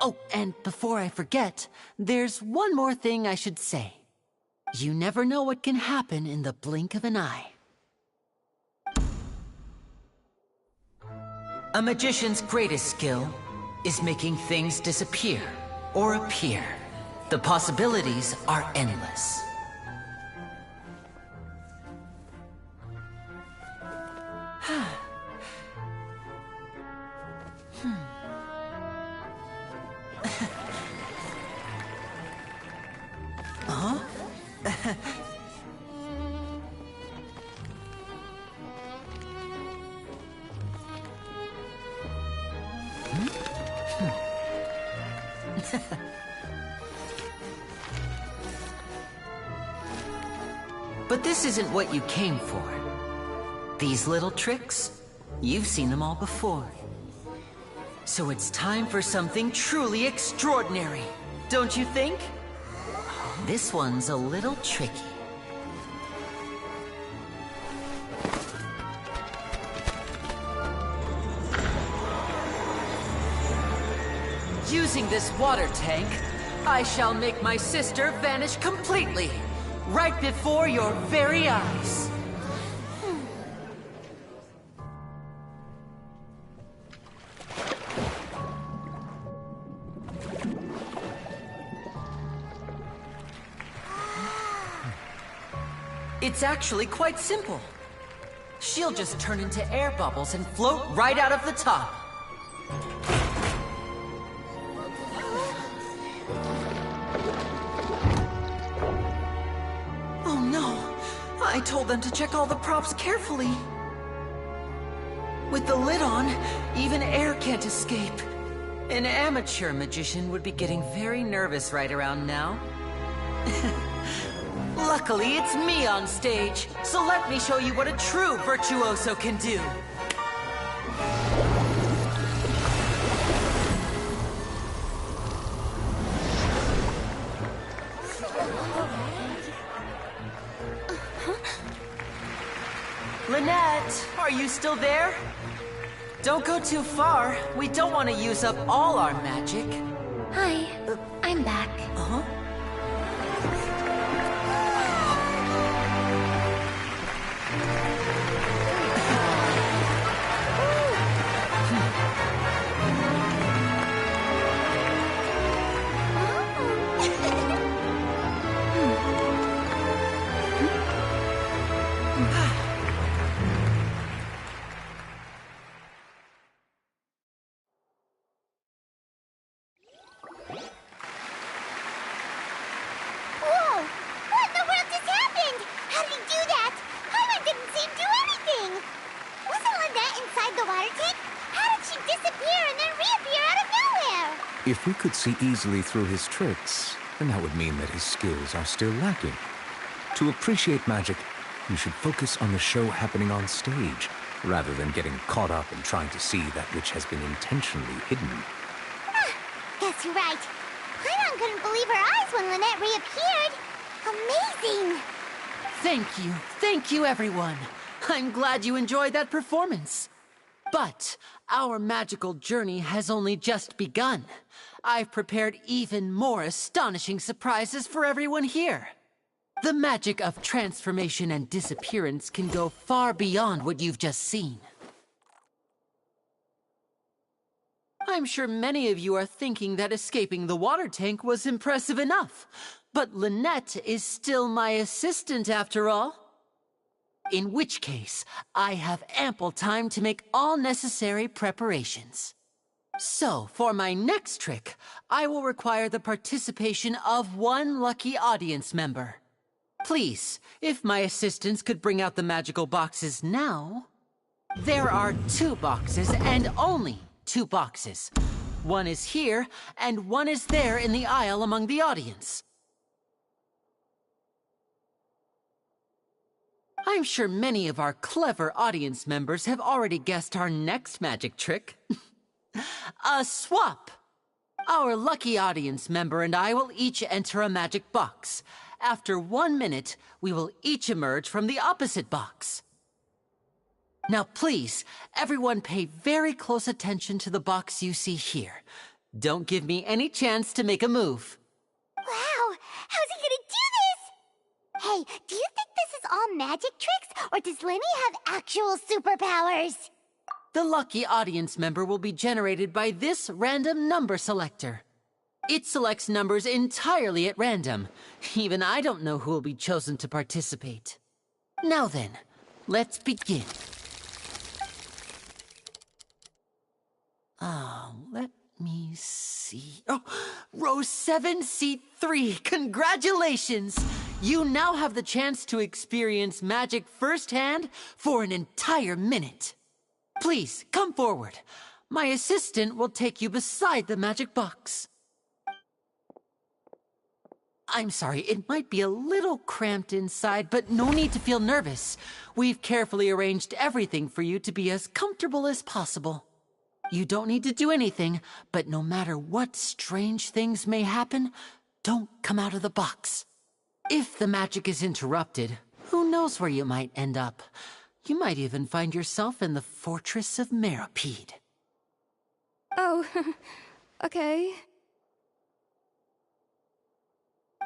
Oh, and before I forget, there's one more thing I should say. You never know what can happen in the blink of an eye. A magician's greatest skill is making things disappear or appear. The possibilities are endless. Huh? But this isn't what you came for. These little tricks, you've seen them all before. So it's time for something truly extraordinary, don't you think? This one's a little tricky. Using this water tank, I shall make my sister vanish completely, right before your very eyes. It's actually quite simple. She'll just turn into air bubbles and float right out of the top. Oh no! I told them to check all the props carefully. With the lid on, even air can't escape. An amateur magician would be getting very nervous right around now. Luckily, it's me on stage, so let me show you what a true virtuoso can do. Lynette, are you still there? Don't go too far. We don't want to use up all our magic. Hi, I'm back. Uh-huh. If we could see easily through his tricks, then that would mean that his skills are still lacking. To appreciate magic, you should focus on the show happening on stage, rather than getting caught up in trying to see that which has been intentionally hidden. Guess you're right. Paimon couldn't believe her eyes when Lynette reappeared. Amazing! Thank you everyone. I'm glad you enjoyed that performance. But our magical journey has only just begun. I've prepared even more astonishing surprises for everyone here. The magic of transformation and disappearance can go far beyond what you've just seen. I'm sure many of you are thinking that escaping the water tank was impressive enough. But Lynette is still my assistant after all. In which case, I have ample time to make all necessary preparations. So, for my next trick, I will require the participation of one lucky audience member. Please, if my assistants could bring out the magical boxes now. There are 2 boxes and only 2 boxes. One is here, and one is there in the aisle among the audience. I'm sure many of our clever audience members have already guessed our next magic trick. A swap! Our lucky audience member and I will each enter a magic box. After 1 minute, we will each emerge from the opposite box. Now please, everyone pay very close attention to the box you see here. Don't give me any chance to make a move. Wow! How's he gonna do this? Hey, do you think this is all magic tricks, or does Lenny have actual superpowers? The lucky audience member will be generated by this random number selector. It selects numbers entirely at random. Even I don't know who will be chosen to participate. Now then, let's begin. Let me see. Oh, row 7, seat 3. Congratulations! You now have the chance to experience magic firsthand for an entire minute. Please, come forward. My assistant will take you beside the magic box. I'm sorry, it might be a little cramped inside, but no need to feel nervous. We've carefully arranged everything for you to be as comfortable as possible. You don't need to do anything, but no matter what strange things may happen, don't come out of the box. If the magic is interrupted, who knows where you might end up? You might even find yourself in the Fortress of Meropide. Oh, okay.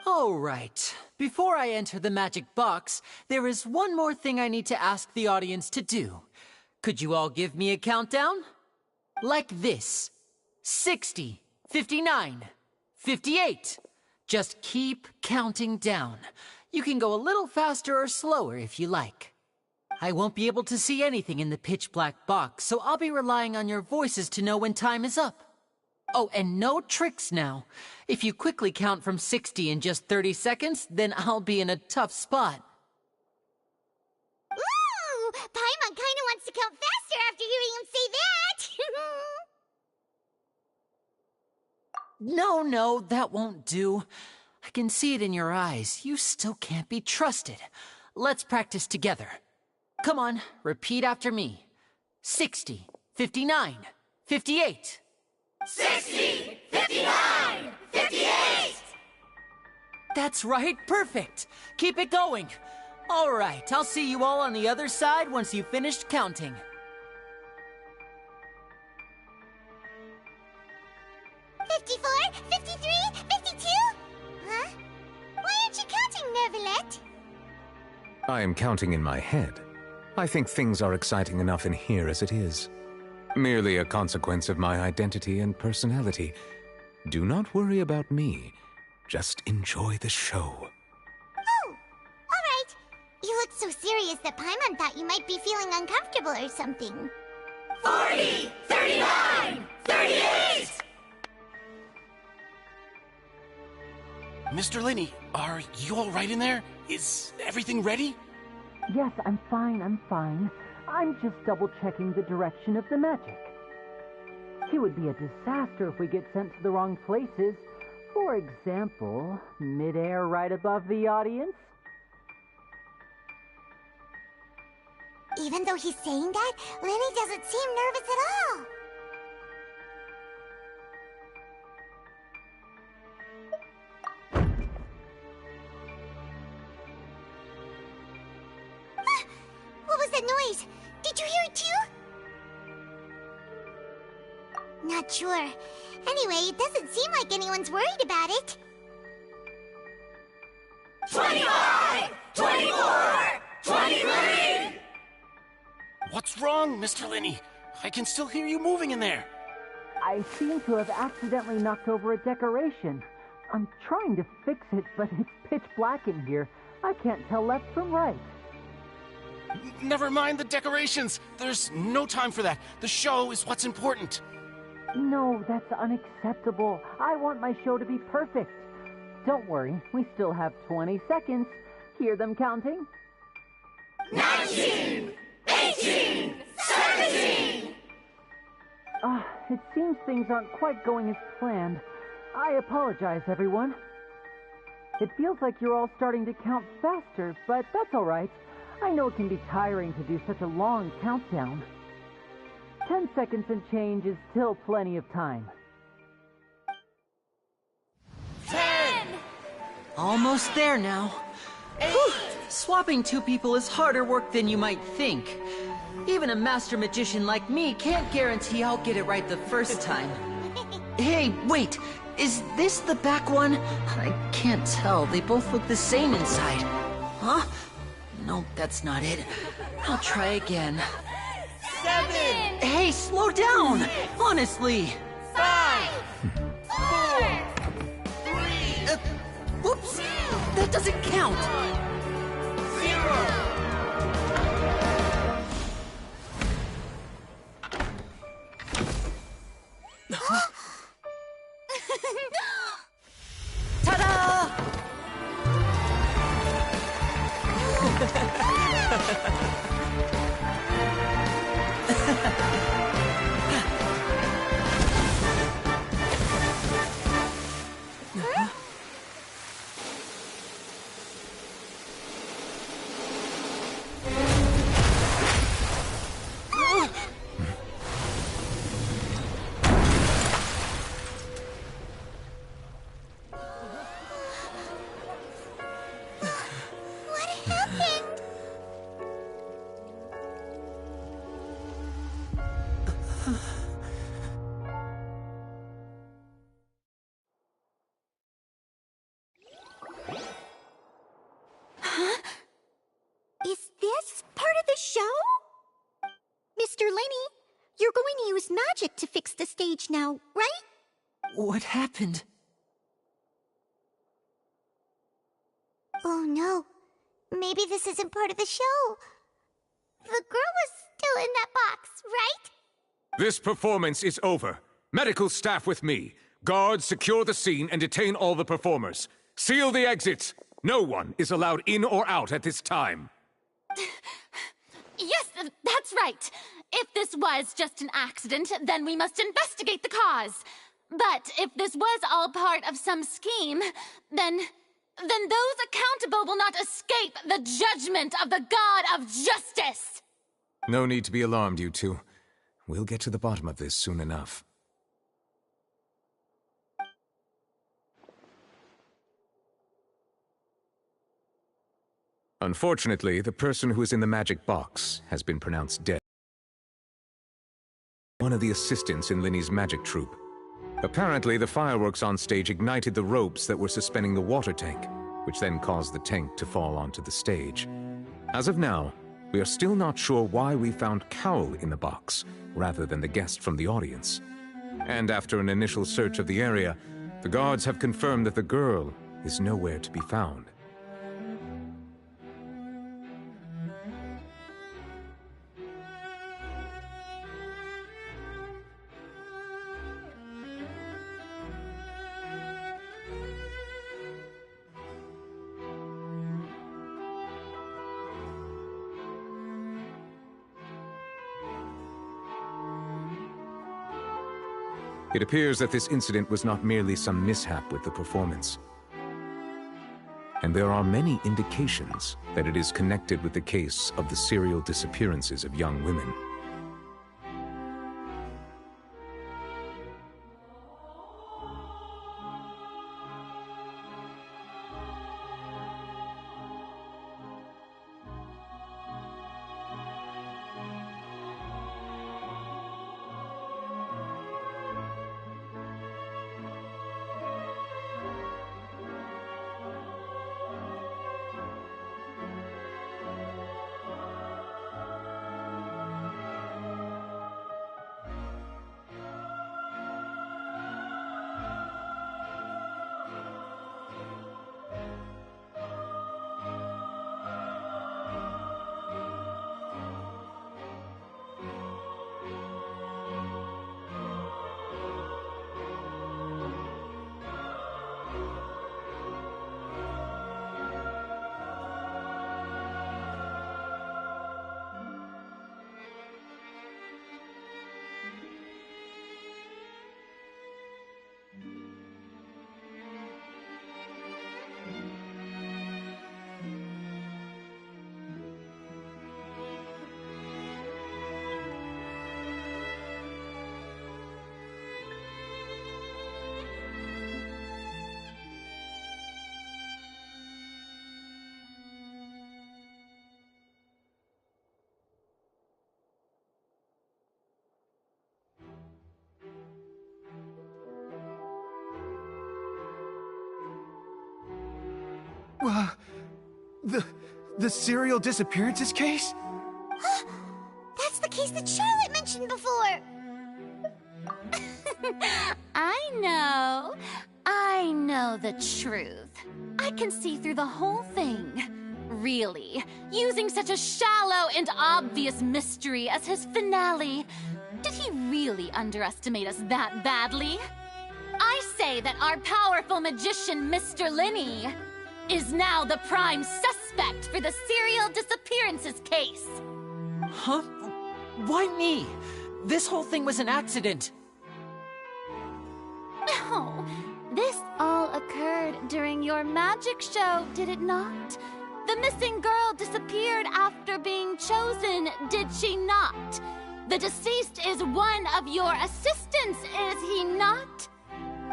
All right. Before I enter the magic box, there is one more thing I need to ask the audience to do. Could you all give me a countdown? Like this. 60, 59, 58. Just keep counting down. You can go a little faster or slower if you like. I won't be able to see anything in the pitch-black box, so I'll be relying on your voices to know when time is up. Oh, and no tricks now. If you quickly count from 60 in just 30 seconds, then I'll be in a tough spot. Ooh! Paimon kinda wants to count faster after hearing him say that! No, that won't do. I can see it in your eyes. You still can't be trusted. Let's practice together. Come on, repeat after me. 60, 59, 58. 60, 59, 58! That's right, perfect. Keep it going. All right, I'll see you all on the other side once you've finished counting. $54, $53, $52? Huh? Why aren't you counting, Nervalet? I am counting in my head. I think things are exciting enough in here as it is. Merely a consequence of my identity and personality. Do not worry about me. Just enjoy the show. Oh, all right. You look so serious that Paimon thought you might be feeling uncomfortable or something. 40, 39, 38! Mr. Linney, are you all right in there? Is everything ready? Yes, I'm fine. I'm just double-checking the direction of the magic. It would be a disaster if we get sent to the wrong places. For example, midair right above the audience. Even though he's saying that, Lenny doesn't seem nervous at all. What was that noise? Did you hear it too? Not sure. Anyway, it doesn't seem like anyone's worried about it. 25, 24, 23! What's wrong, Mr. Linney? I can still hear you moving in there. I seem to have accidentally knocked over a decoration. I'm trying to fix it, but it's pitch black in here. I can't tell left from right. Never mind the decorations. There's no time for that. The show is what's important. No, that's unacceptable. I want my show to be perfect. Don't worry, we still have 20 seconds. Hear them counting? 19, 18, 17! It seems things aren't quite going as planned. I apologize, everyone. It feels like you're all starting to count faster, but that's all right. I know it can be tiring to do such a long countdown. 10 seconds and change is still plenty of time. 10! Almost there now. Whew. Swapping two people is harder work than you might think. Even a master magician like me can't guarantee I'll get it right the first time. Hey, wait! Is this the back one? I can't tell. They both look the same inside. Huh? No, that's not it. I'll try again. 7! Hey, slow down! Honestly! 5! 4! 3! Whoops! That doesn't count! 0! Ta-da! What happened? Huh? Is this part of the show? Mr. Lenny, you're going to use magic to fix the stage now, right? What happened? Oh no. Maybe this isn't part of the show. The girl was still in that box, right? This performance is over. Medical staff with me. Guards, secure the scene and detain all the performers. Seal the exits. No one is allowed in or out at this time. Yes, that's right. If this was just an accident, then we must investigate the cause. But if this was all part of some scheme, then those accountable will not escape the judgment of the God of Justice. No need to be alarmed, you two. We'll get to the bottom of this soon enough. Unfortunately, the person who is in the magic box has been pronounced dead. One of the assistants in Linny's magic troupe. Apparently, the fireworks on stage ignited the ropes that were suspending the water tank, which then caused the tank to fall onto the stage. As of now, we are still not sure why we found Cowell in the box, rather than the guest from the audience. And after an initial search of the area, the guards have confirmed that the girl is nowhere to be found. It appears that this incident was not merely some mishap with the performance. And there are many indications that it is connected with the case of the serial disappearances of young women. The serial disappearances case? That's the case that Charlotte mentioned before. I know the truth. I can see through the whole thing. Really, using such a shallow and obvious mystery as his finale. Did he really underestimate us that badly? I say that our powerful magician, Mr. Linney, is now the prime suspect for the serial disappearances case. Huh? Why me? This whole thing was an accident. No, this all occurred during your magic show, did it not? The missing girl disappeared after being chosen, did she not? The deceased is one of your assistants, is he not?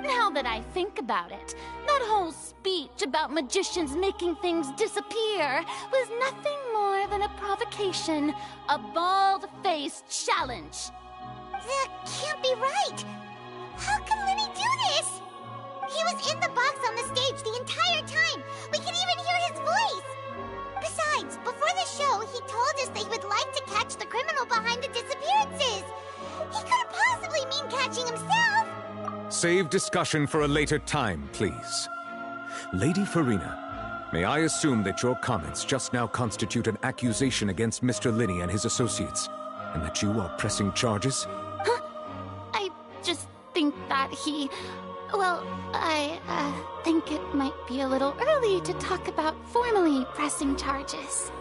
Now that I think about it, that whole speech about magicians making things disappear was nothing more than a provocation, a bald-faced challenge. That can't be right. How can Lenny do this? He was in the box on the stage the entire time. We can even hear his voice. Besides, before the show, he told us that he would like to catch the criminal behind the disappearances. He couldn't possibly mean catching himself. Save discussion for a later time, please. Lady Farina, may I assume that your comments just now constitute an accusation against Mr. Linney and his associates, and that you are pressing charges? Huh? I just think that he... Well, I think it might be a little early to talk about formally pressing charges.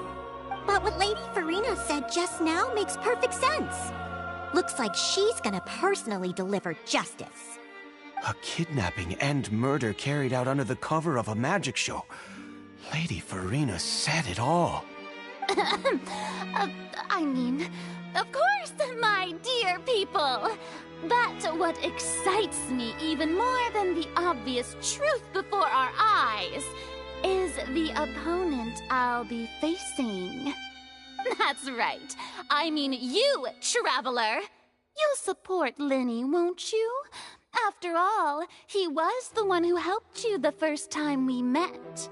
But what Lady Farina said just now makes perfect sense. Looks like she's gonna personally deliver justice. A kidnapping and murder carried out under the cover of a magic show. Lady Farina said it all. I mean, of course, my dear people. But what excites me even more than the obvious truth before our eyes is the opponent I'll be facing. That's right. I mean you, Traveler. You'll support Linney, won't you? After all, he was the one who helped you the first time we met.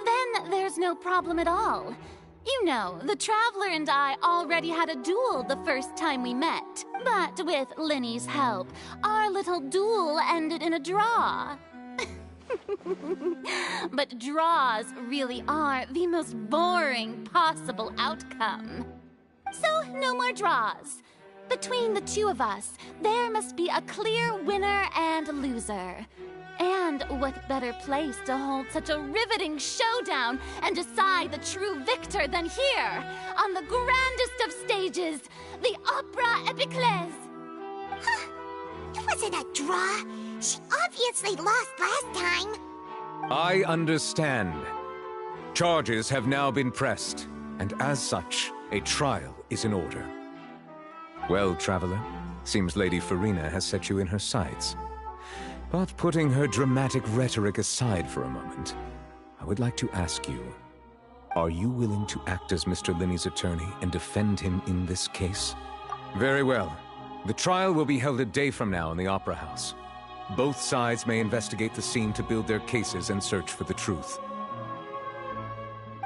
Then there's no problem at all. You know, the Traveler and I already had a duel the first time we met. But with Linney's help, our little duel ended in a draw. But draws really are the most boring possible outcome. So, no more draws. Between the two of us, there must be a clear winner and loser. And what better place to hold such a riveting showdown and decide the true victor than here, on the grandest of stages, the Opera Epiclese. Huh? It wasn't a draw. She obviously lost last time. I understand. Charges have now been pressed, and as such, a trial is in order. Well, Traveler, seems Lady Farina has set you in her sights. But putting her dramatic rhetoric aside for a moment, I would like to ask you, are you willing to act as Mr. Linney's attorney and defend him in this case? Very well. The trial will be held a day from now in the Opera House. Both sides may investigate the scene to build their cases and search for the truth.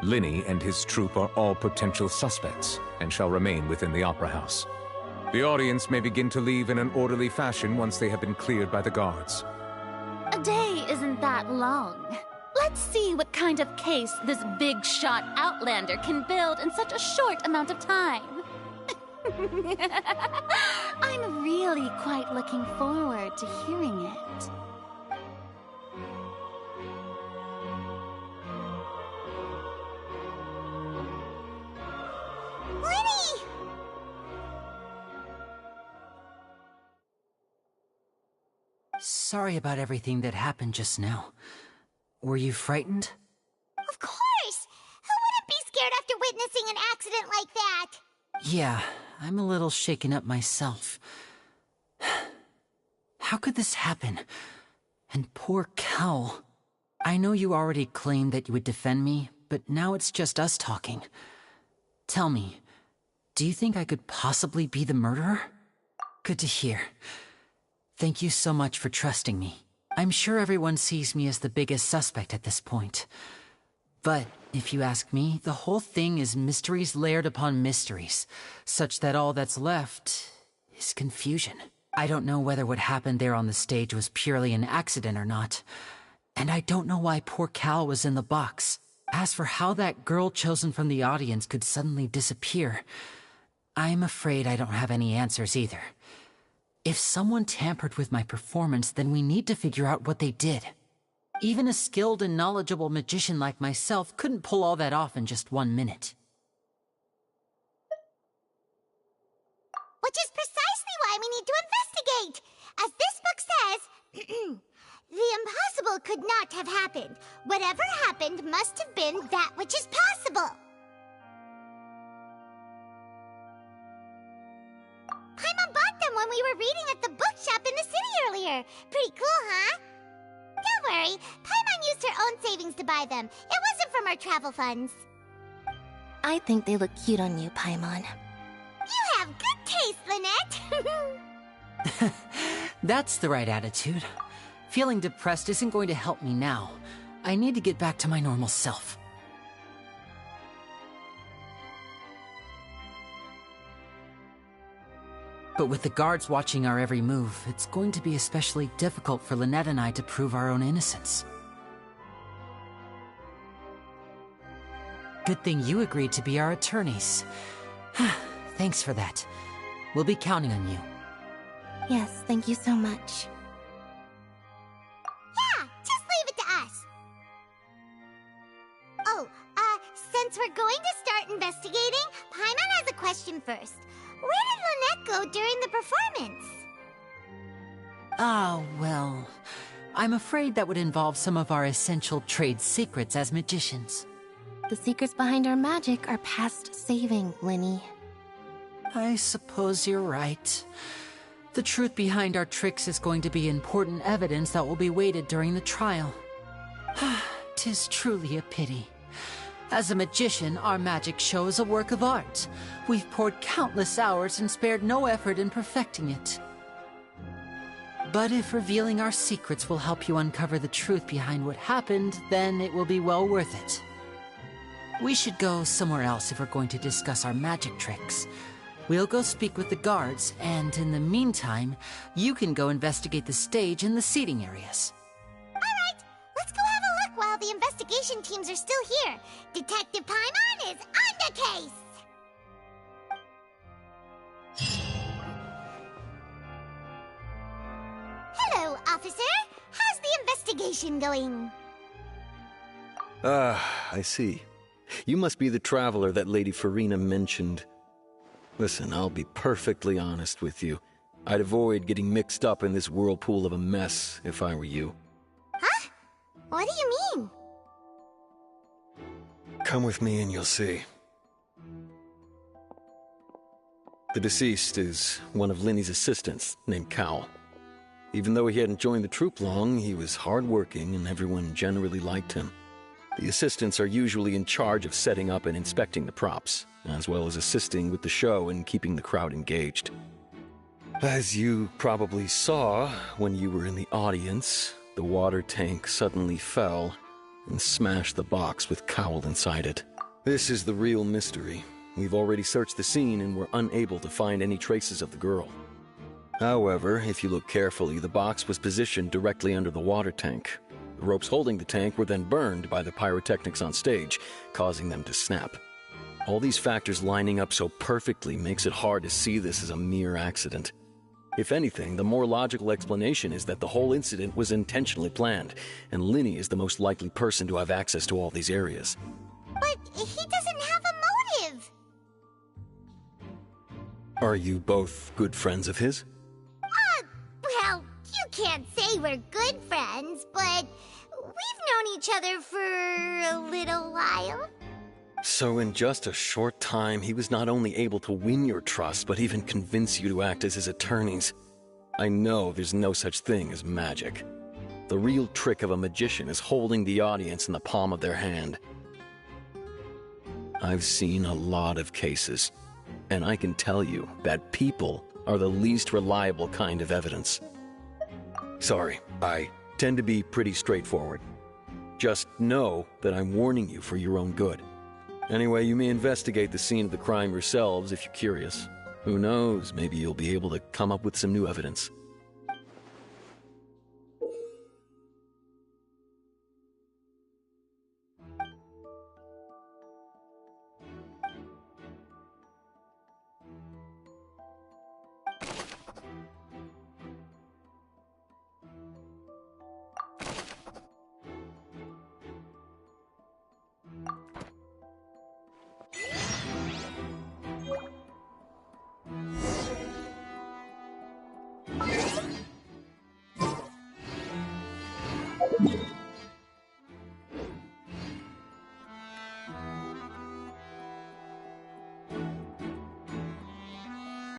Linney and his troupe are all potential suspects and shall remain within the Opera House. The audience may begin to leave in an orderly fashion once they have been cleared by the guards. A day isn't that long. Let's see what kind of case this big-shot Outlander can build in such a short amount of time. I'm really quite looking forward to hearing it. Lenny! Sorry about everything that happened just now. Were you frightened? Of course! Who wouldn't be scared after witnessing an accident like that? Yeah, I'm a little shaken up myself. How could this happen? And poor Cal. I know you already claimed that you would defend me, but now it's just us talking. Tell me, do you think I could possibly be the murderer? Good to hear. Thank you so much for trusting me. I'm sure everyone sees me as the biggest suspect at this point. But if you ask me, the whole thing is mysteries layered upon mysteries, such that all that's left is confusion. I don't know whether what happened there on the stage was purely an accident or not. And I don't know why poor Cal was in the box. As for how that girl chosen from the audience could suddenly disappear, I'm afraid I don't have any answers either. If someone tampered with my performance, then we need to figure out what they did. Even a skilled and knowledgeable magician like myself couldn't pull all that off in just 1 minute. Which is precisely why we need to investigate! As this book says, the impossible could not have happened. Whatever happened must have been that which is possible. Paimon bought them when we were reading at the bookshop in the city earlier. Pretty cool, huh? Don't worry, Paimon used her own savings to buy them. It wasn't from our travel funds. I think they look cute on you, Paimon. You have good taste, Lynette. That's the right attitude. Feeling depressed isn't going to help me now. I need to get back to my normal self. But with the guards watching our every move, it's going to be especially difficult for Lynette and I to prove our own innocence. Good thing you agreed to be our attorneys. Thanks for that. We'll be counting on you. Yes, thank you so much. Yeah, just leave it to us. Oh, since we're going to start investigating, Paimon has a question first. Where did Lynette go during the performance? Ah, well, I'm afraid that would involve some of our essential trade secrets as magicians. The secrets behind our magic are past saving, Linny. I suppose you're right. The truth behind our tricks is going to be important evidence that will be weighted during the trial. 'Tis truly a pity. As a magician, our magic show is a work of art. We've poured countless hours and spared no effort in perfecting it. But if revealing our secrets will help you uncover the truth behind what happened, then it will be well worth it. We should go somewhere else if we're going to discuss our magic tricks. We'll go speak with the guards, and in the meantime, you can go investigate the stage and the seating areas. Alright, let's go have a look while the investigation teams are still here. Detective Paimon is on the case! Hello, officer. How's the investigation going? I see. You must be the traveler that Lady Farina mentioned. Listen, I'll be perfectly honest with you. I'd avoid getting mixed up in this whirlpool of a mess if I were you. Huh? What do you mean? Come with me and you'll see. The deceased is one of Linny's assistants, named Cal. Even though he hadn't joined the troupe long, he was hardworking and everyone generally liked him. The assistants are usually in charge of setting up and inspecting the props, as well as assisting with the show and keeping the crowd engaged. As you probably saw when you were in the audience, the water tank suddenly fell and smashed the box with Cowell inside it. This is the real mystery. We've already searched the scene and were unable to find any traces of the girl. However, if you look carefully, the box was positioned directly under the water tank. The ropes holding the tank were then burned by the pyrotechnics on stage, causing them to snap. All these factors lining up so perfectly makes it hard to see this as a mere accident. If anything, the more logical explanation is that the whole incident was intentionally planned, and Linny is the most likely person to have access to all these areas. But he doesn't have a motive. Are you both good friends of his? Well, you can't say we're good friends, but we've known each other for a little while. So in just a short time, he was not only able to win your trust, but even convince you to act as his attorneys. I know there's no such thing as magic. The real trick of a magician is holding the audience in the palm of their hand. I've seen a lot of cases, and I can tell you that people are the least reliable kind of evidence. Sorry, I tend to be pretty straightforward. Just know that I'm warning you for your own good. Anyway, you may investigate the scene of the crime yourselves if you're curious. Who knows, maybe you'll be able to come up with some new evidence. you